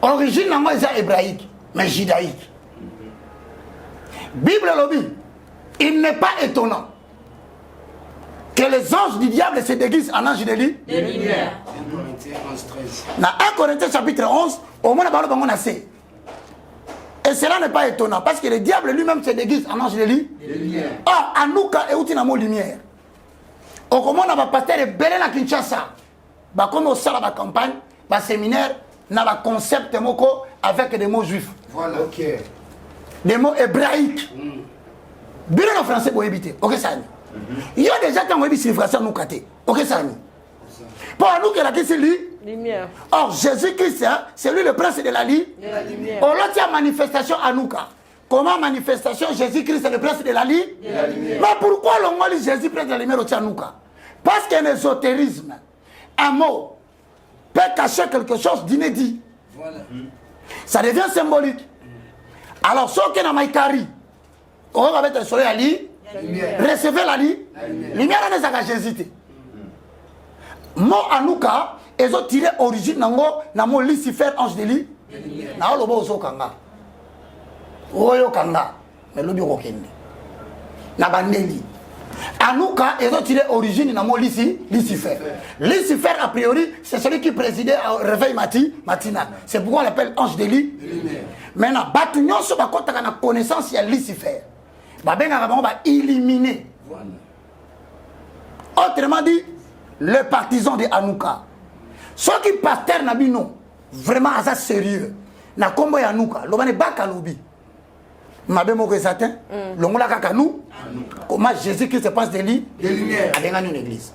origine nango est hébraïque mais judaïque Bible lobby il n'est pas étonnant que les anges du diable se déguisent en anges de lumière. 1 Corinthiens 11-13. Dans 1 Corinthiens chapitre 11, au moins on a assez. Et cela n'est pas étonnant parce que le diable lui-même se déguise en ange de lumière. Or, Anouka est outil de lumière. Au comment on a pasteur belé na Kinshasa. Comme au sala la campagne, le séminaire n'a pas concept moko avec des mots juifs. Voilà. OK. Des mots hébraïques. Bien en français pour éviter. OK ça. Il y a déjà tant de signification nous côté. OK ça. Pour nous que la question lumière. Or Jésus-Christ c'est lui le prince de la lumière. On l'a dit manifestation à nous. Comment manifestation Jésus-Christ est le prince de la lumière. Mais pourquoi l'on dit Jésus prince de la lumière au Tianouka? Parce qu'un ésotérisme, un mot peut cacher quelque chose d'inédit. Voilà. Ça devient symbolique. Alors ceux qui n'ont pas Maïkari, on va mettre le soleil à l'île. Recevez la lumière n'est pas Jésus. Mo Anouka, ils ont tiré origine dans mon Lucifer, ange de lit. Na olobo ozokanga. Oyo kanga. Mais lobi rokende. Na bandeli. Anouka, ils ont tiré origine dans mon Lucifer. Lucifer, a priori, c'est celui qui présidait au réveil matinal. C'est pourquoi on l'appelle ange de lit. Maintenant, Batunion, sur ma connaissance, il y a Lucifer. Va éliminer. Autrement dit, le partisan de Anouka. Ceux qui pasteur Nabino, vraiment à ça sérieux. Na combo Anouka, l'obane bakalobi. Mabe moko satin, l'ongola kakanou. Comment Jésus-Christ se passe de lumière à une église.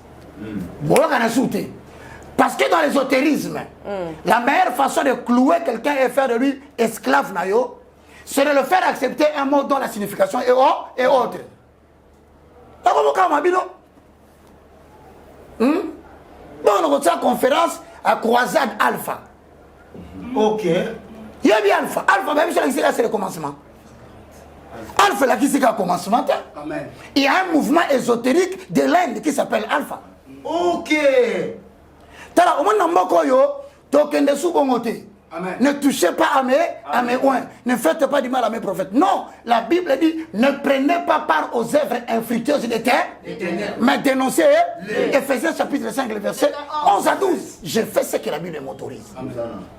Bon, on a sauté. Parce que dans l'ésotérisme, la meilleure façon de clouer quelqu'un et faire de lui esclave nayo, c'est de le faire accepter un mot dont la signification est autre. Bon, on a une conférence à Croisade Alpha. Ok. Il y a bien Alpha. Alpha, même si c'est le commencement. Alpha, là, qui c'est le commencement. Amen. Il y a un mouvement ésotérique de l'Inde qui s'appelle Alpha. Ok. Tala, au moins, token de sous-bongoté. Ne touchez pas à mes oins. Ne faites pas du mal à mes prophètes. Non, la Bible dit, ne prenez pas part aux œuvres infructueuses des terres, mais dénoncez. Éphésiens chapitre 5, le verset 11 à 12. Je fais ce que la Bible m'autorise.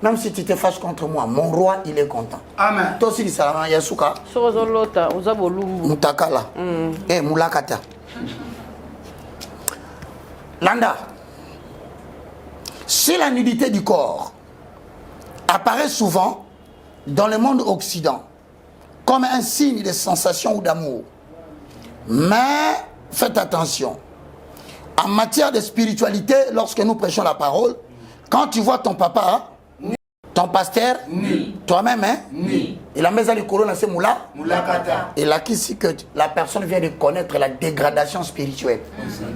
Même si tu te fâches contre moi, mon roi, il est content. Amen. Toi aussi, il s'est Yasuka. Mutakala. Et Mulakata. Landa. Si la nudité du corps apparaît souvent dans le monde occident comme un signe de sensation ou d'amour, mais faites attention, en matière de spiritualité, lorsque nous prêchons la parole, quand tu vois ton papa, ton pasteur, toi-même, et la maison du couronne, c'est Moulakata. Et là, ici, que la personne vient de connaître la dégradation spirituelle.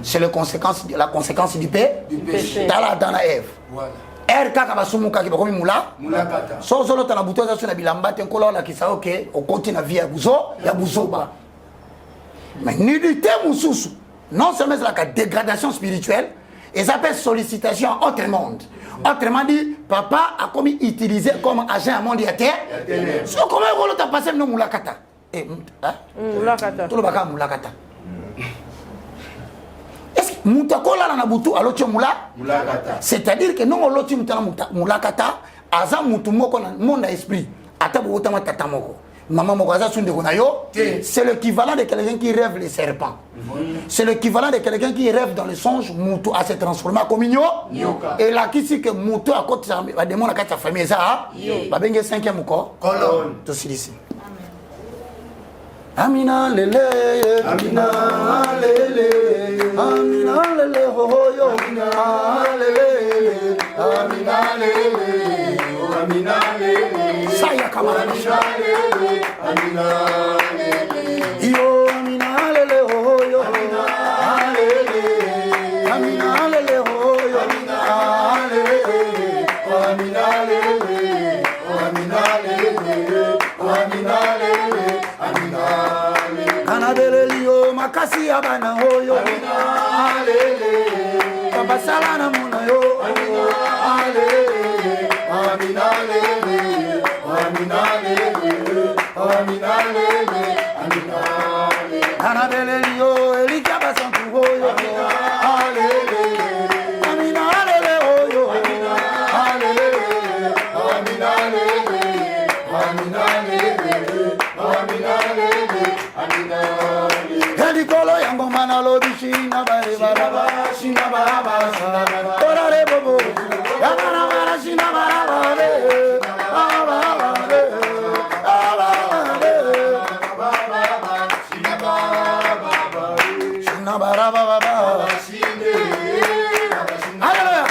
C'est la conséquence du péché. Dans la Ève. Kaka basumuka ki bakomi mulakata. So zolo tana butoza suna bilamba te nkolo la kisa ok o continue vie ya buzoba. Mais nudité mususu non seulement c'est la dégradation spirituelle et ça peut sollicitation à autre monde. Autrement dit, papa a commis utilisé comme agent à monde à terre. So comment on t'a passé no mulakata? Mulakata. Tout le baka mulakata. Mutakola na butu aloche mulakata. C'est-à-dire que non olochi mutana mulakata aza mutu moko na monde esprit ata bota matata moko maman moko aza sunde ko na yo. C'est l'équivalent de quelqu'un qui rêve les serpents. C'est l'équivalent de quelqu'un qui rêve dans le songe mutu a se transformer comme nyoka. Et là qui c'est que mutu a côté ba démon na kata famille ça ba benge 5e ko colonne to silisi. Amina lele, Amina lele, Amina lele, oh yo, Amina lele, Amina lele, Amina lele, Saya kamara lele, Amina lele, yo Amina lele, oh yo, Amina lele, Amina Anabelelio makasi abana hoyo. Alele. Papa salana muna yo. Alele. Amina lele. Amina lele. Amina lele. Amina lele. Anabelelio elikaba santu hoyo. Alele. Amina lele hoyo. Alele. Amina lele. Amina lele. Amina lele. Amina lele. Elikolo yango manalo bishina bare baraba shina baraba ora re bobo yamana bara shina baraba re baraba re shina baraba baba shinde haleluya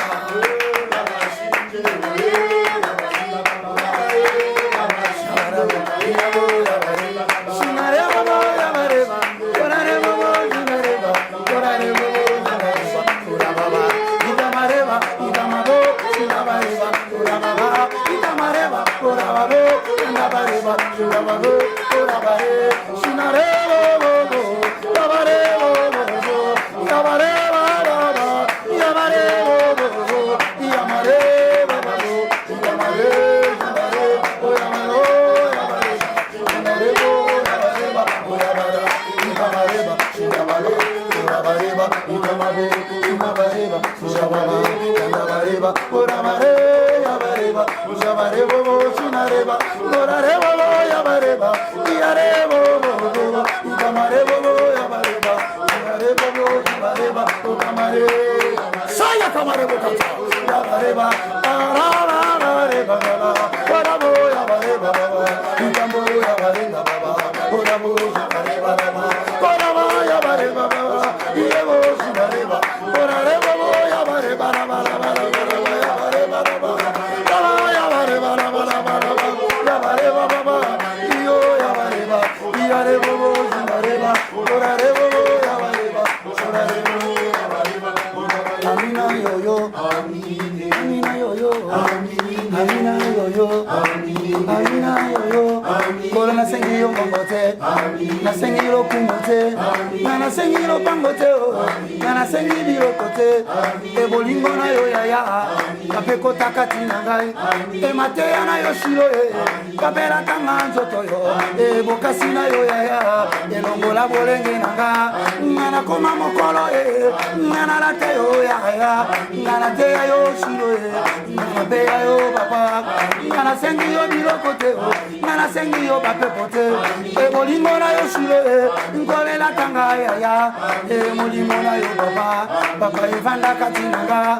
Papa evanda katinanga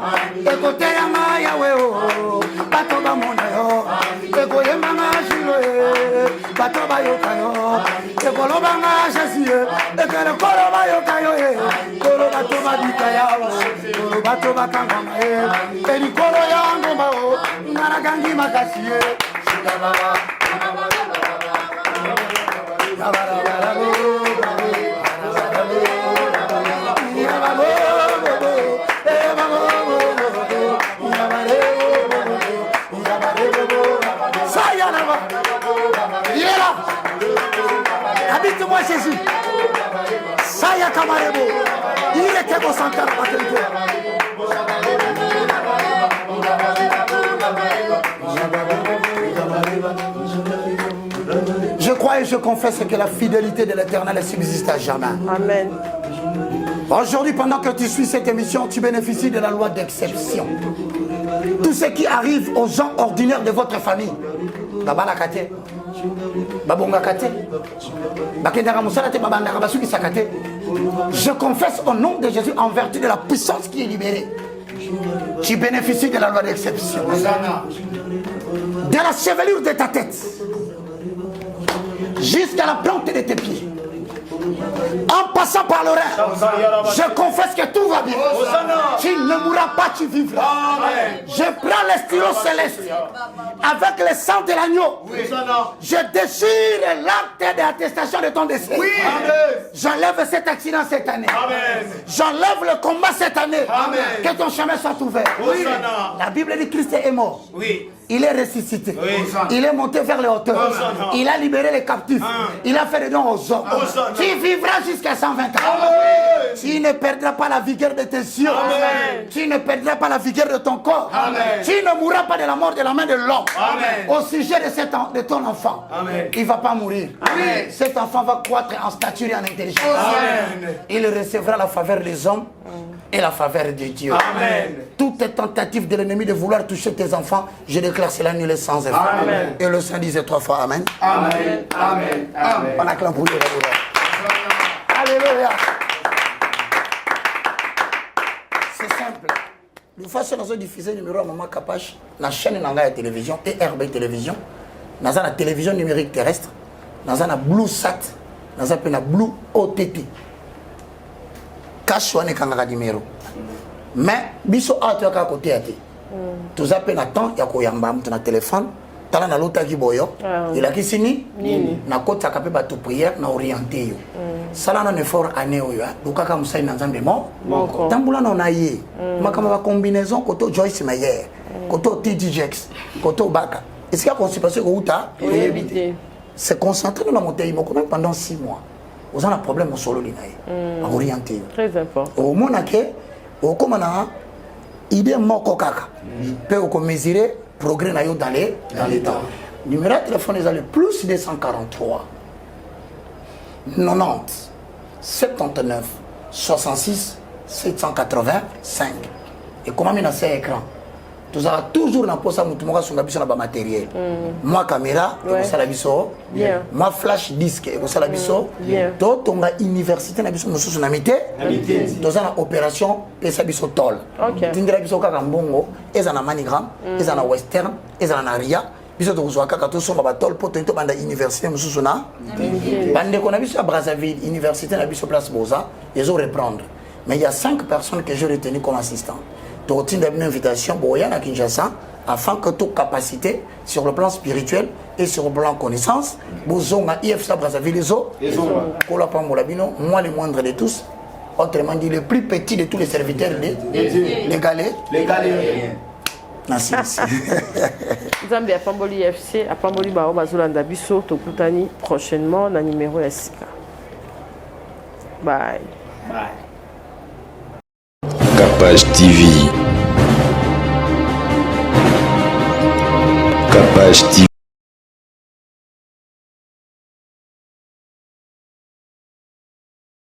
ekote ya maya weo bato ba mona yo eko yemba ngashilo bato ba yo kayo eko lo ba ngashasiye ekele kolo ba yo kayo kolo bato ba bikaya kolo bato ba kangama eni kolo ya ngoma o ngara gangi makasiye shikaba il est là. Habite-moi Jésus. Saya Kamarebo. Il était au centre de Je crois et je confesse que la fidélité de l'Éternel subsiste à jamais. Amen. Aujourd'hui, pendant que tu suis cette émission, tu bénéficies de la loi d'exception. Tout ce qui arrive aux gens ordinaires de votre famille, je confesse au nom de Jésus, en vertu de la puissance qui est libérée, tu bénéficies de la loi d'exception. De la chevelure de ta tête jusqu'à la plante de tes pieds, en passant par le rein, je confesse que tout va bien. Tu ne mourras pas, tu vivras. Je prends les stylos célestes avec le sang de l'agneau. Je déchire l'acte d'attestation de ton décès. J'enlève cet accident cette année. J'enlève le combat cette année. Que ton chemin soit ouvert. La Bible dit que Christ est mort. il est ressuscité. Il est monté vers les hauteurs. Il a libéré les captifs. Il a fait des dons aux hommes. Tu vivras jusqu'à 120 ans. Tu ne perdras pas la vigueur de tes yeux. Tu ne perdras pas la vigueur de ton corps. Tu ne mourras pas de la mort de la main de l'homme. Au sujet de ton enfant, il ne va pas mourir. Cet enfant va croître en stature et en intelligence. Il recevra la faveur des hommes et la faveur de Dieu. Toute tentative de l'ennemi de vouloir toucher tes enfants, je déclare cela nul et sans effet. Et le Saint disait 3 fois Amen. Amen. Amen. Amen. On acclame pour lui. Alléluia. C'est simple. Une fois que nous avons diffusé le numéro à Maman Kapache, la chaîne de télévision et RB Télévision, nous avons la télévision numérique terrestre, nous avons la Blue Sat, nous avons la Blue OTT. Cash one kanga numéro. Mais biso a tu à côté à ti. Tous appels à temps ya koyamba mtu na téléphone, tala na lota ki boyo. Il a kisini na kota kape ba tu prière na orienté yo. Sala na effort année oyo, lukaka musai na nzambe mo. Tambula na naye. Makama ba combinaison koto Joyce Meyer, koto TDJX, koto Baka. Est-ce qu'il y a constipation ko uta? C'est concentré dans la montée même pendant 6 mois. Vous avez un problème au solo linaï. Orienté. Très important. Au moment que au commandant idée moko kaka peut au mesurer progrès na yo dans les temps. Numéro de téléphone est le plus 243 90 79 66 785. Et comment on a ces écrans? Tu auras toujours dans poste sur la matériel. Moi caméra, moi flash disque, toi tu as université na biso na mité, tu as opération pesa biso tol. Tu ndira biso kaka mbongo, eza na manigram, eza na western, eza na ria. Biso to kozwa kaka to songa ba tol poto to banda université mususu na. Bande ko na biso à Brazzaville, université na biso place Boza, ils ont reprendre. Mais il y a 5 personnes que j'ai retenues comme assistants. Tu retiens une invitation à Kinshasa afin que toute capacité sur le plan spirituel et sur le plan connaissance, Bozonga IFSA Brazzaville, moi le moindre de tous, autrement dit le plus petit de tous les serviteurs, les galets. Merci. Zambia Pamboli FC, à Pamboli Bao Bazolanda Bisso, Tokutani prochainement dans numéro SK. Bye. Bye. Kapage TV. Kapage TV.